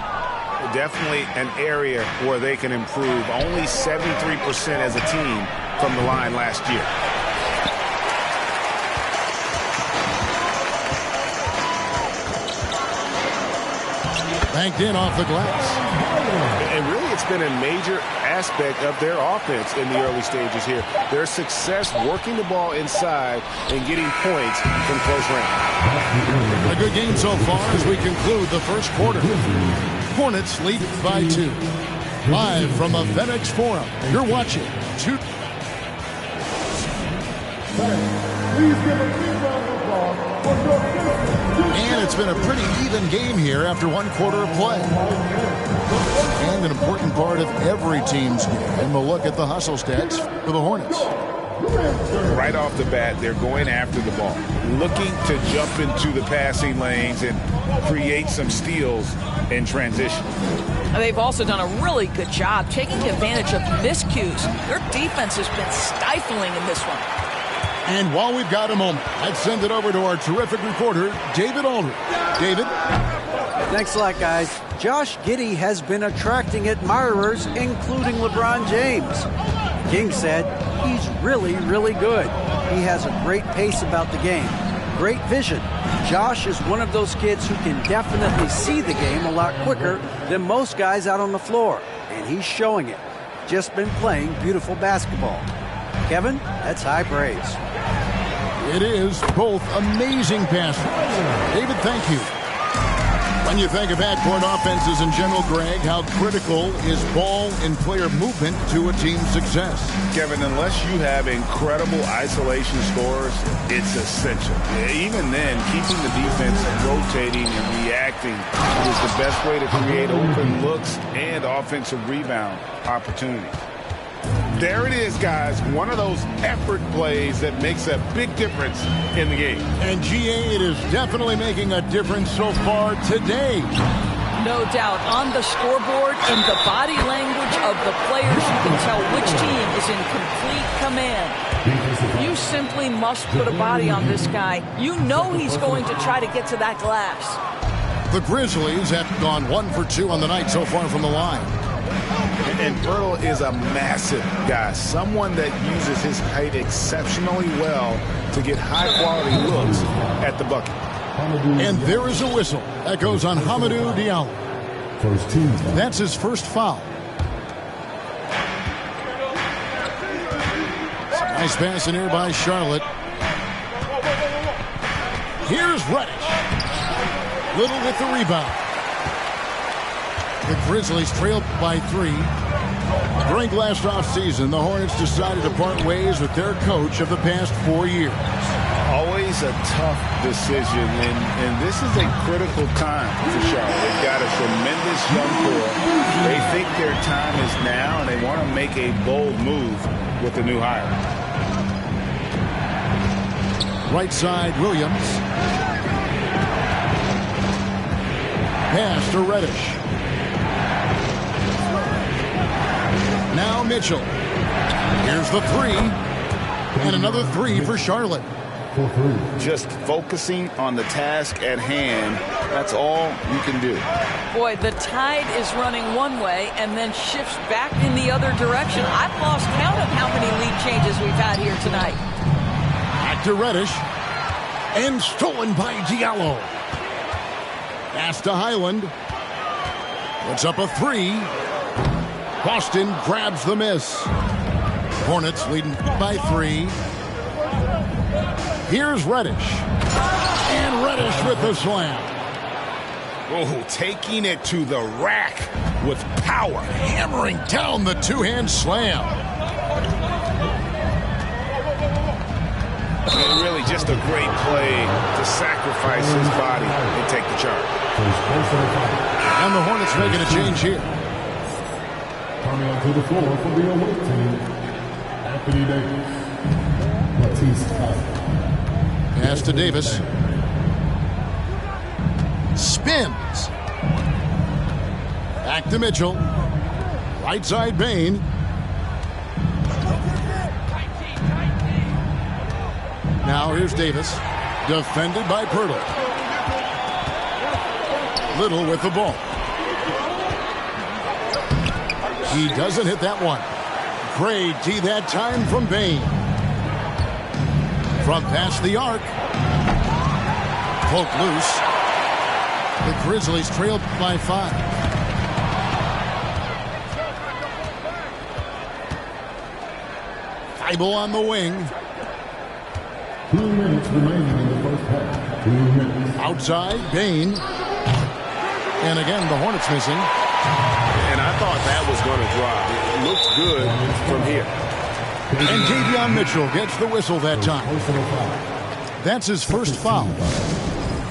Definitely an area where they can improve. Only 73% as a team from the line last year. Banked in off the glass. And really, it's been a major aspect of their offense in the early stages here. Their success working the ball inside and getting points from close range. A good game so far as we conclude the first quarter. Hornets lead by 2. Live from the FedEx Forum, you're watching 2. Please give a big round of applause for your And it's been a pretty even game here after one quarter of play. And an important part of every team's game. And we'll look at the hustle stats for the Hornets. Right off the bat, they're going after the ball, looking to jump into the passing lanes and create some steals in transition. They've also done a really good job taking advantage of miscues. Their defense has been stifling in this one. And while we've got a moment, I'd send it over to our terrific reporter, David Aldridge. David? Thanks a lot, guys. Josh Giddey has been attracting admirers, including LeBron James. King said he's really, really good. He has a great pace about the game, great vision. Josh is one of those kids who can definitely see the game a lot quicker than most guys out on the floor, and he's showing it. Just been playing beautiful basketball. Kevin, that's high praise. It is both amazing passes. David, thank you. When you think of backcourt offenses in general, Greg, how critical is ball and player movement to a team's success? Kevin, unless you have incredible isolation scores, it's essential. Even then, keeping the defense rotating and reacting is the best way to create open looks and offensive rebound opportunities. There it is, guys. One of those effort plays that makes a big difference in the game. And GA, it is definitely making a difference so far today. No doubt. On the scoreboard, in the body language of the players, you can tell which team is in complete command. You simply must put a body on this guy. You know he's going to try to get to that glass. The Grizzlies have gone 1 for 2 on the night so far from the line. And Pirtle is a massive guy, someone that uses his height exceptionally well to get high-quality looks at the bucket. And there is a whistle that goes on Hamidou Diallo. That's his first foul. Nice pass in here by Charlotte. Here's Reddish. Little with the rebound. The Grizzlies trailed by 3. During last offseason, the Hornets decided to part ways with their coach of the past 4 years. Always a tough decision, and this is a critical time for Charlotte. They've got a tremendous young core. They think their time is now, and they want to make a bold move with the new hire. Right side, Williams. Pass to Reddish. Now Mitchell. Here's the 3. And another 3 for Charlotte. Just focusing on the task at hand, that's all you can do. Boy, the tide is running one way and then shifts back in the other direction. I've lost count of how many lead changes we've had here tonight. Back to Reddish. And stolen by Diallo. Pass to Highland. Puts up a 3. Boston grabs the miss. Hornets leading by 3. Here's Reddish. And Reddish with the slam. Oh, taking it to the rack with power. Hammering down the two-hand slam. And really just a great play to sacrifice his body and take the charge. And the Hornets making a change here. Coming onto the floor for the away team, Anthony Davis. Matisse Thybulle. Pass to Davis. Spins. Back to Mitchell. Right side Bane. Now here's Davis. Defended by Pirtle. Little with the ball. He doesn't hit that one. Great D that time from Bane. From past the arc. Poke loose. The Grizzlies trailed by 5. Thibault on the wing. 2 minutes remaining in the first half. 2 minutes. Outside, Bain. And again, the Hornets missing. And I thought that was going to drop. It looked good from here. And Davion Mitchell gets the whistle that time. That's his first foul.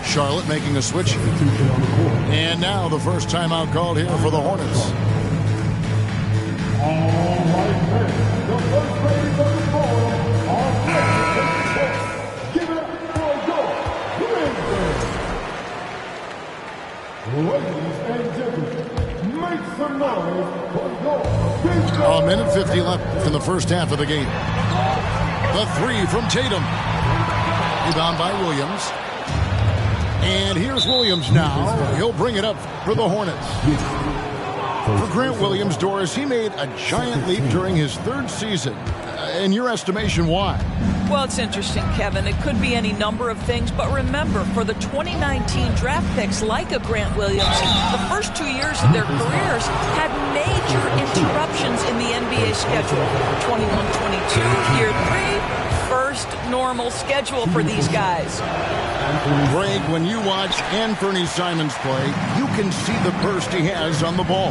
Charlotte making a switch. And now the first timeout called here for the Hornets. Give it up for goal. Ladies and gentlemen, make some noise for goal. A minute 50 left in the first half of the game. The three from Tatum. Rebound by Williams. And here's Williams now. He'll bring it up for the Hornets. For Grant Williams, Doris, he made a giant leap during his third season. In your estimation, why? Well, it's interesting, Kevin. It could be any number of things, but remember, for the 2019 draft picks like a Grant Williams, the first 2 years of their careers had major interruptions in the NBA schedule. 21-22, year 3, first normal schedule for these guys. Greg, when you watch Anthony Simons play, you can see the burst he has on the ball.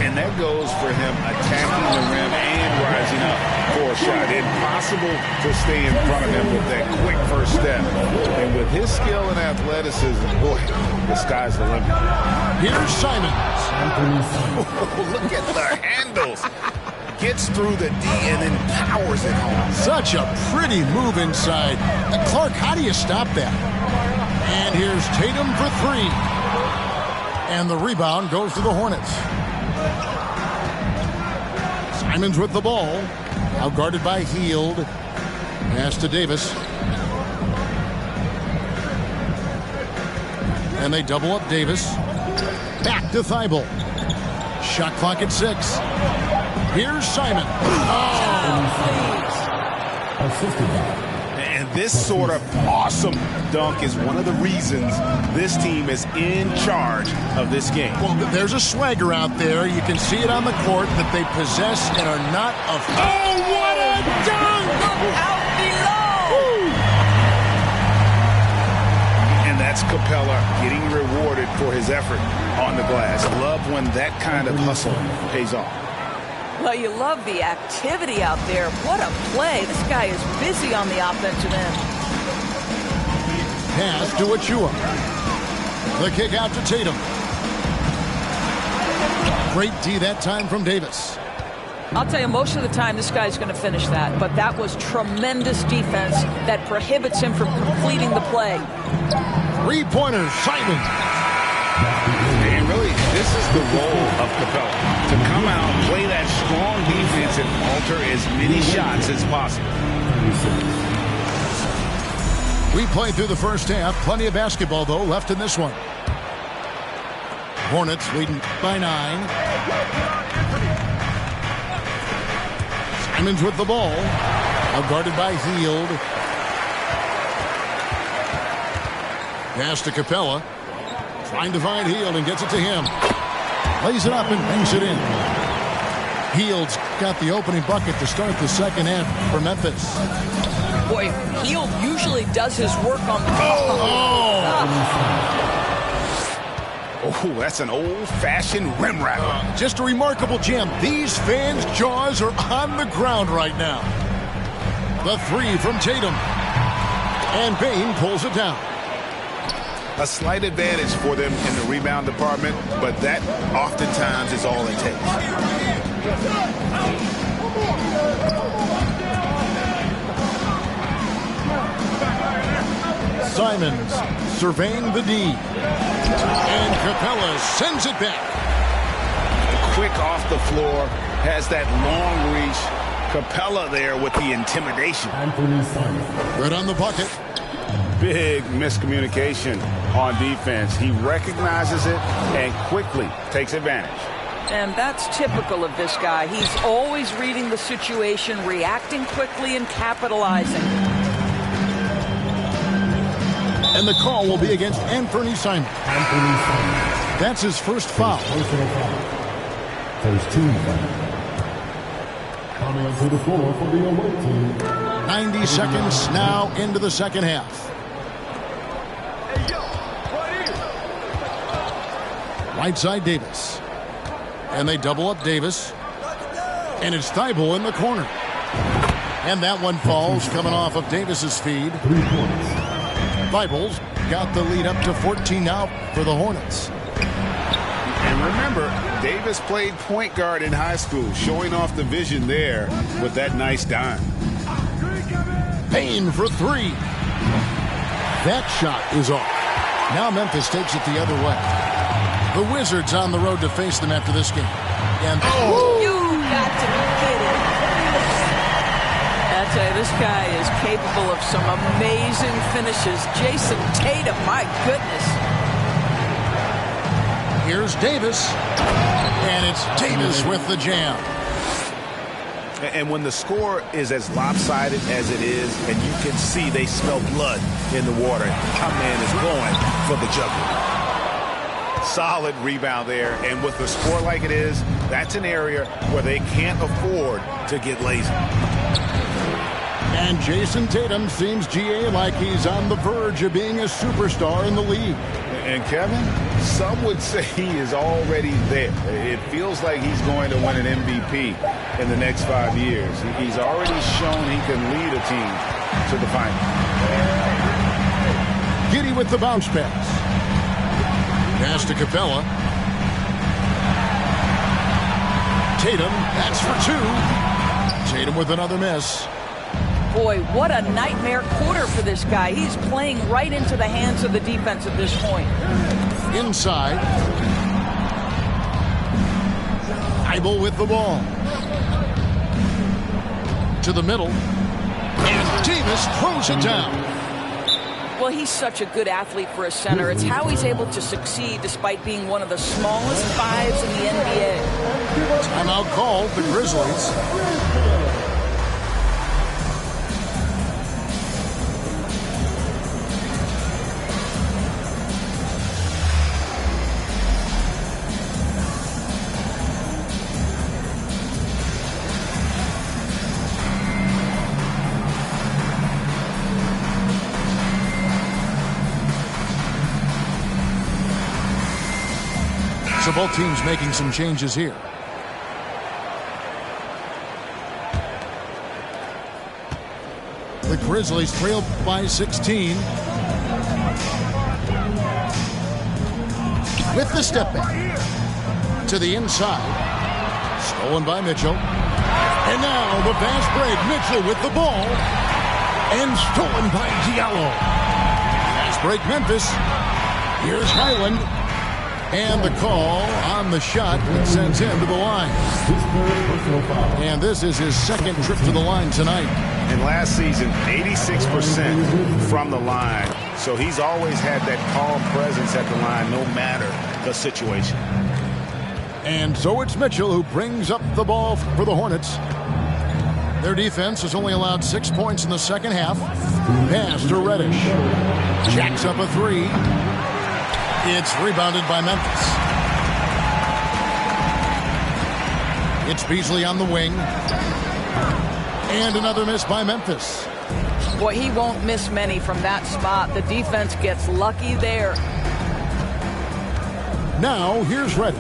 And that goes for him attacking the rim and rising up for a shot. Impossible to stay in front of him with that quick first step. And with his skill and athleticism, boy, the sky's the limit. Here's Simons. Look at the handles. Gets through the D and then powers it home. Such a pretty move inside. Clark, how do you stop that? And here's Tatum for three. And the rebound goes to the Hornets. Simons with the ball. Out guarded by Hield. Pass to Davis. And they double up Davis. Back to Thibault. Shot clock at 6. Here's Simon. And this sort of awesome dunk is one of the reasons this team is in charge of this game. Well, there's a swagger out there. You can see it on the court that they possess and are not afraid. Oh, what a dunk! Look out below! And that's Capella getting rewarded for his effort on the glass. Love when that kind of hustle pays off. Well, you love the activity out there. What a play. This guy is busy on the offensive end. Pass to Achua. The kick out to Tatum. Great D that time from Davis. I'll tell you, most of the time this guy's going to finish that, but that was tremendous defense that prohibits him from completing the play. Three-pointer, Simon. And really, this is the role of Capella. To come out, play that strong defense, and alter as many shots as possible. We played through the first half. Plenty of basketball, though, left in this one. Hornets leading by 9. Simons with the ball. Out guarded by Hield. Pass to Capella. Trying to find Hield and gets it to him. Lays it up and bangs it in. Hield's got the opening bucket to start the second half for Memphis. Boy, Hield usually does his work on the Oh, that's an old-fashioned rim wrapper. Just a remarkable jam. These fans' jaws are on the ground right now. The three from Tatum. And Bain pulls it down. A slight advantage for them in the rebound department, but that oftentimes is all it takes. Simons surveying the D. And Capella sends it back. Quick off the floor, has that long reach. Capella there with the intimidation. Good on the bucket. Big miscommunication on defense. He recognizes it and quickly takes advantage. And that's typical of this guy. He's always reading the situation, reacting quickly, and capitalizing. And the call will be against Anthony Simons. That's his first foul. First team foul. Coming onto the floor for the away team. 90 seconds now into the second half. Right side Davis. And they double up Davis. And it's Thibault in the corner. And that one falls coming off of Davis's feed. 3 points. Thibault's got the lead up to 14 now for the Hornets. And remember, Davis played point guard in high school, showing off the vision there with that nice dime. Payne for 3. That shot is off. Now Memphis takes it the other way. The Wizards on the road to face them after this game. And you got to be kidding. I tell you, this guy is capable of some amazing finishes. Jason Tatum, my goodness. Here's Davis. And it's Davis with the jam. And when the score is as lopsided as it is, and you can see they smell blood in the water, our man is going for the jugular. Solid rebound there, and with the score like it is, that's an area where they can't afford to get lazy. And Jason Tatum seems, GA, like he's on the verge of being a superstar in the league. And Kevin, some would say he is already there. It feels like he's going to win an MVP in the next 5 years. He's already shown he can lead a team to the final. Giddey with the bounce pass. Pass to Capella. Tatum, that's for 2. Tatum with another miss. Boy, what a nightmare quarter for this guy. He's playing right into the hands of the defense at this point. Inside. Thibault with the ball. To the middle. And Davis throws it down. Well, he's such a good athlete for a center. It's how he's able to succeed despite being one of the smallest 5s in the NBA. Timeout called, the Grizzlies. So both teams making some changes here. The Grizzlies trail by 16. With the step back. To the inside. Stolen by Mitchell. And now the fast break. Mitchell with the ball. And stolen by Diallo. Fast break Memphis. Here's Highland. And the call on the shot that sends him to the line. And this is his second trip to the line tonight. And last season, 86% from the line. So he's always had that calm presence at the line, no matter the situation. And so it's Mitchell who brings up the ball for the Hornets. Their defense has only allowed 6 points in the second half. Pass to Reddish. Jacks up a 3. It's rebounded by Memphis. It's Beasley on the wing. And another miss by Memphis. Boy, he won't miss many from that spot. The defense gets lucky there. Now, here's Reddish.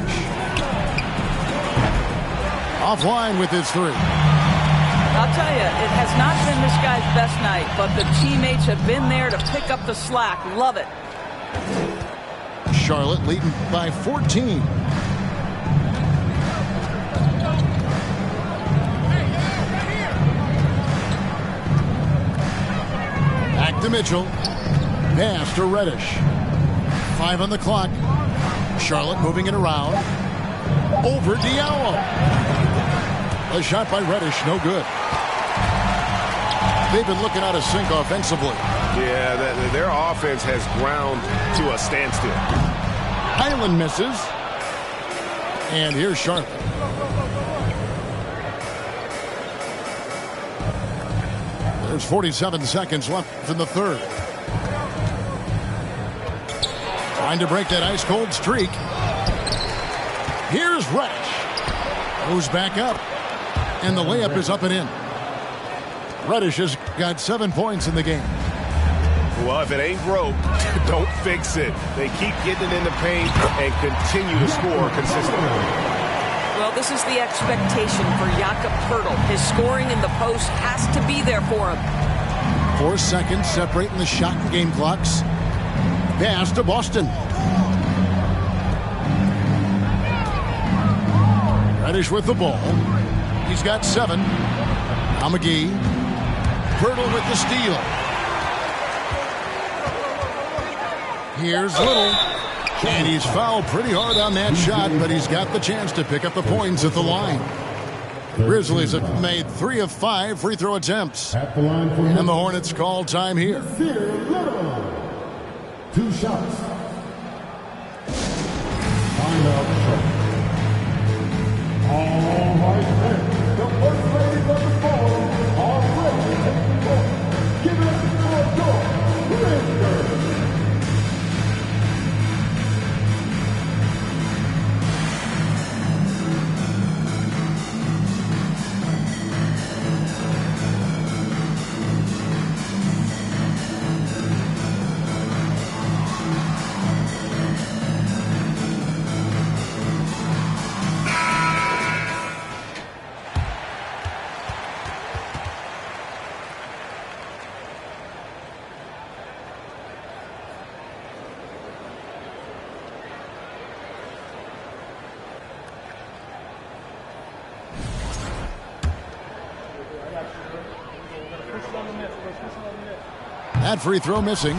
Offline with his 3. I'll tell you, it has not been this guy's best night, but the teammates have been there to pick up the slack. Love it. Charlotte leading by 14. Back to Mitchell. Pass to Reddish. 5 on the clock. Charlotte moving it around. Over Diallo. A shot by Reddish, no good. They've been looking out of sync offensively. Yeah, their offense has ground to a standstill. Highland misses. And here's Charlotte. There's 47 seconds left in the third. Trying to break that ice-cold streak. Here's Reddish. Goes back up. And the layup is up and in. Reddish has got 7 points in the game. Well, if it ain't broke, don't fix it. They keep getting it in the paint and continue to score consistently. Well, this is the expectation for Jakob Poeltl. His scoring in the post has to be there for him. 4 seconds separating the shot and game clocks. Pass to Boston. Reddish with the ball. He's got 7. Now McGee. Poeltl with the steal. Here's Little. And he's fouled pretty hard on that shot, but he's got the chance to pick up the points at the line. Grizzlies have made 3 of 5 free throw attempts. And the Hornets call time here. 2 shots. All right, then. The first ladies of the ball are ready to take the ball. Give it up for your Grizzlies. That free throw missing.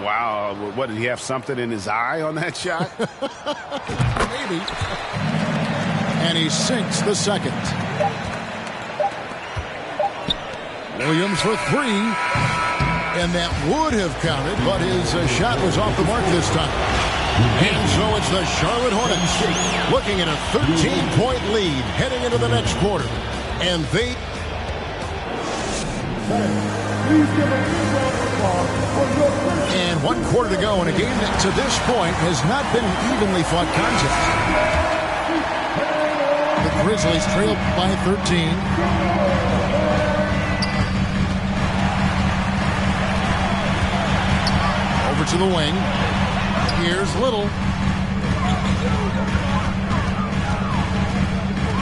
Wow, what, did he have something in his eye on that shot? Maybe. And he sinks the second. Williams for 3. And that would have counted, but his shot was off the mark this time. And so it's the Charlotte Hornets looking at a 13-point lead heading into the next quarter. And they... And 1 quarter to go in a game that to this point has not been an evenly fought contest. The Grizzlies trail by 13. Over to the wing. Here's Little.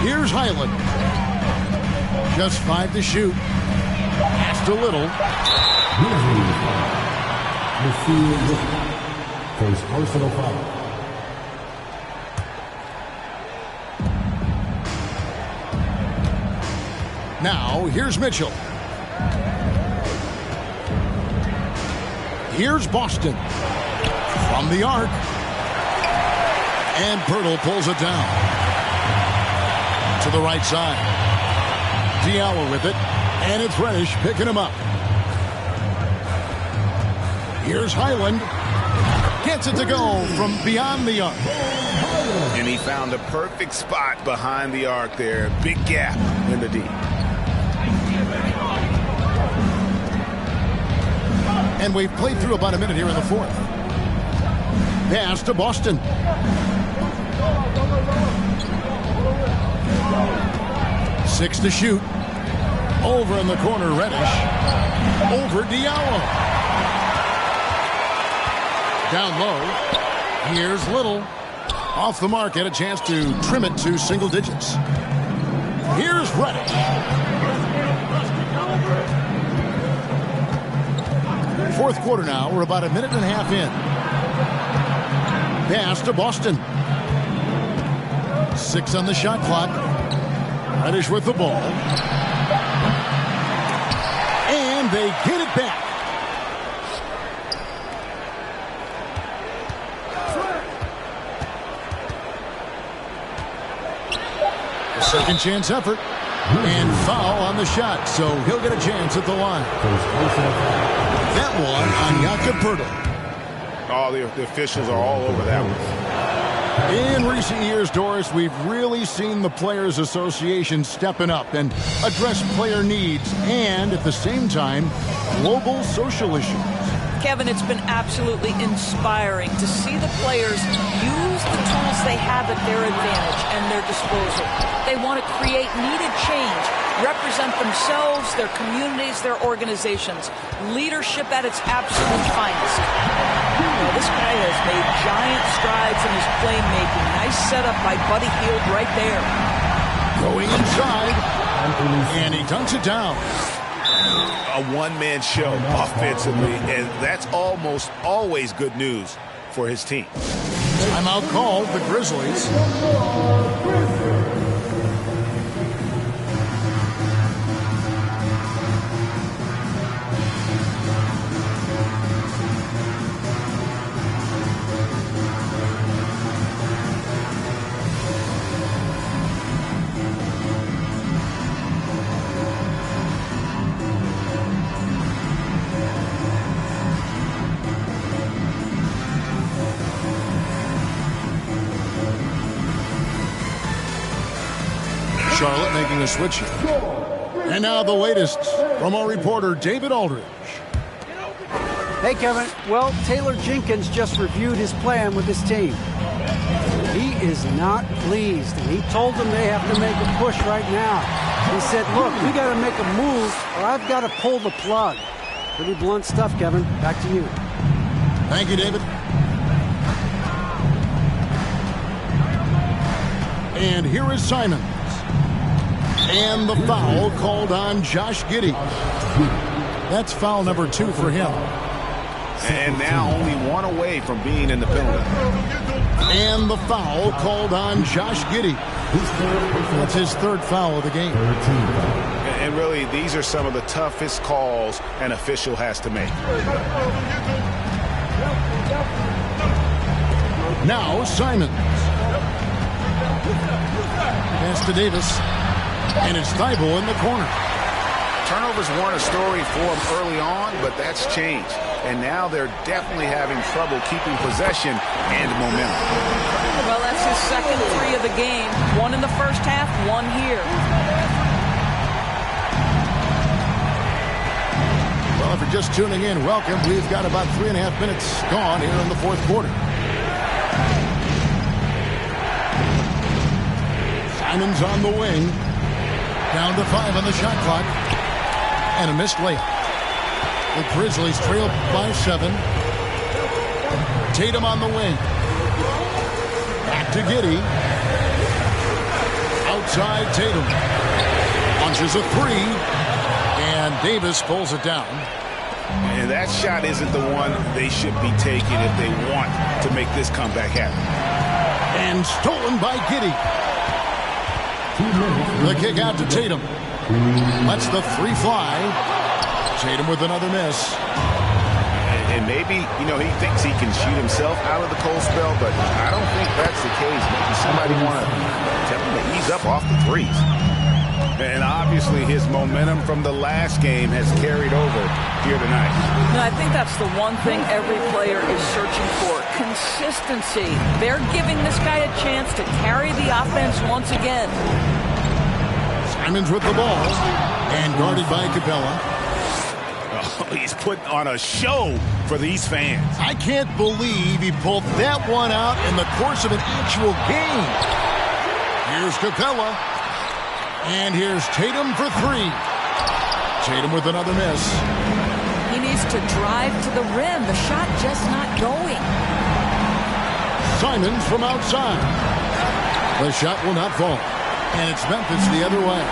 Here's Highland. Just 5 to shoot. Pass to Little. First personal foul. Now, here's Mitchell. Here's Boston. From the arc. And Poeltl pulls it down. To the right side. Diallo with it. And it's Reddish picking him up. Here's Highland. Gets it to go from beyond the arc. And he found a perfect spot behind the arc there. Big gap in the D. And we've played through about a minute here in the 4th. Pass to Boston. Six to shoot. Over in the corner, Reddish. Over Diallo. Down low. Here's Little. Off the mark, had a chance to trim it to single digits. Here's Reddish. Fourth quarter now. We're about a minute and a half in. Pass to Boston. 6 on the shot clock. Reddish with the ball. And they get it back. A second chance effort. And foul on the shot, so he'll get a chance at the line. That one on Jakob Poeltl. Oh, the officials are all over that one. In recent years, Doris, we've really seen the Players Association stepping up and address player needs and, at the same time, global social issues. Kevin, it's been absolutely inspiring to see the players use the tools they have at their advantage and their disposal. They want to create needed change, represent themselves, their communities, their organizations. Leadership at its absolute finest. This guy has made giant strides in his playmaking. Nice setup by Buddy Hield right there. Going inside, and he dunks it down. A one-man show offensively, and that's almost always good news for his team. Timeout called, the Grizzlies. Charlotte making a switch here. And now the latest from our reporter, David Aldridge. Hey, Kevin. Well, Taylor Jenkins just reviewed his plan with his team. He is not pleased, and he told them they have to make a push right now. He said, look, we got to make a move, or I've got to pull the plug. Pretty blunt stuff, Kevin. Back to you. Thank you, David. And here is Simons. And the foul called on Josh Giddey. That's foul number 2 for him. And now only one away from being in the penalty. And the foul called on Josh Giddey. That's his 3rd foul of the game. And really, these are some of the toughest calls an official has to make. Now Simons. Pass to Davis. And it's Thibault in the corner. Turnovers weren't a story for him early on, but that's changed. And now they're definitely having trouble keeping possession and momentum. Well, that's his second 3 of the game. 1 in the first half, 1 here. Well, if you're just tuning in, welcome. We've got about 3.5 minutes gone here in the 4th quarter. Simons on the wing. Down to 5 on the shot clock. And a missed layup. The Grizzlies trail by 7. Tatum on the wing. Back to Giddey. Outside Tatum. Launches a 3. And Davis pulls it down. And that shot isn't the one they should be taking if they want to make this comeback happen. And stolen by Giddey. The kick out to Tatum. Lets the 3 fly. Tatum with another miss. And maybe, he thinks he can shoot himself out of the cold spell, but I don't think that's the case. Maybe somebody want to tell him to ease up off the threes. And obviously his momentum from the last game has carried over here tonight. No, I think that's the one thing every player is searching for. Consistency. They're giving this guy a chance to carry the offense once again. Simons with the ball. And guarded by Capella. Oh, he's putting on a show for these fans. I can't believe he pulled that one out in the course of an actual game. Here's Capella. And here's Tatum for 3. Tatum with another miss. He needs to drive to the rim. The shot just not going. Simons from outside. The shot will not fall. And it's Memphis the other way.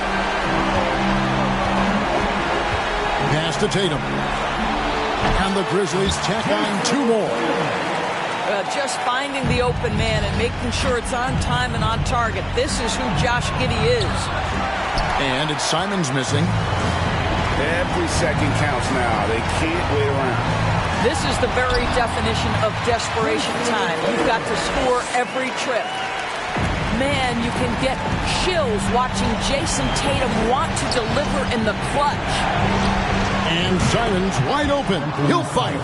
Pass to Tatum. And the Grizzlies tack on 2 more. Just finding the open man and making sure it's on time and on target. This is who Josh Giddey is. And it's Simons missing. Every second counts now. They can't wait around. This is the very definition of desperation time. You've got to score every trip. Man, you can get chills watching Jason Tatum want to deliver in the clutch. And Simons wide open. He'll fight.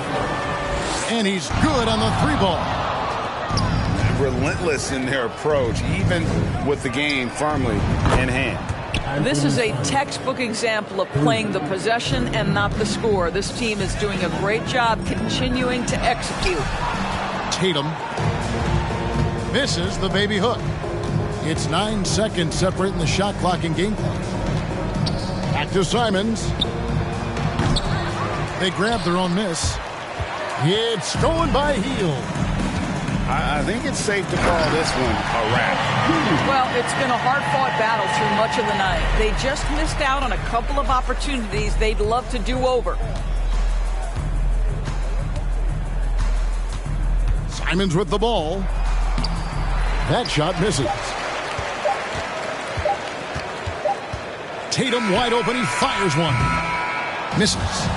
And he's good on the 3-ball. Relentless in their approach, even with the game firmly in hand. This is a textbook example of playing the possession and not the score. This team is doing a great job continuing to execute. Tatum misses the baby hook. It's 9 seconds separating the shot clock and game clock. Back to Simons. They grab their own miss. It's going by Hield. I think it's safe to call this one a wrap. Well, it's been a hard-fought battle through much of the night. They just missed out on a couple of opportunities they'd love to do over. Simons with the ball. That shot misses. Tatum wide open. He fires one. Misses.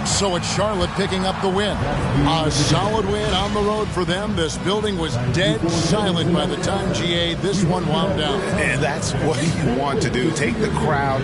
So it's Charlotte picking up the win. A solid win on the road for them. This building was dead silent by the time, GA, this one wound down. And that's what you want to do. Take the crowd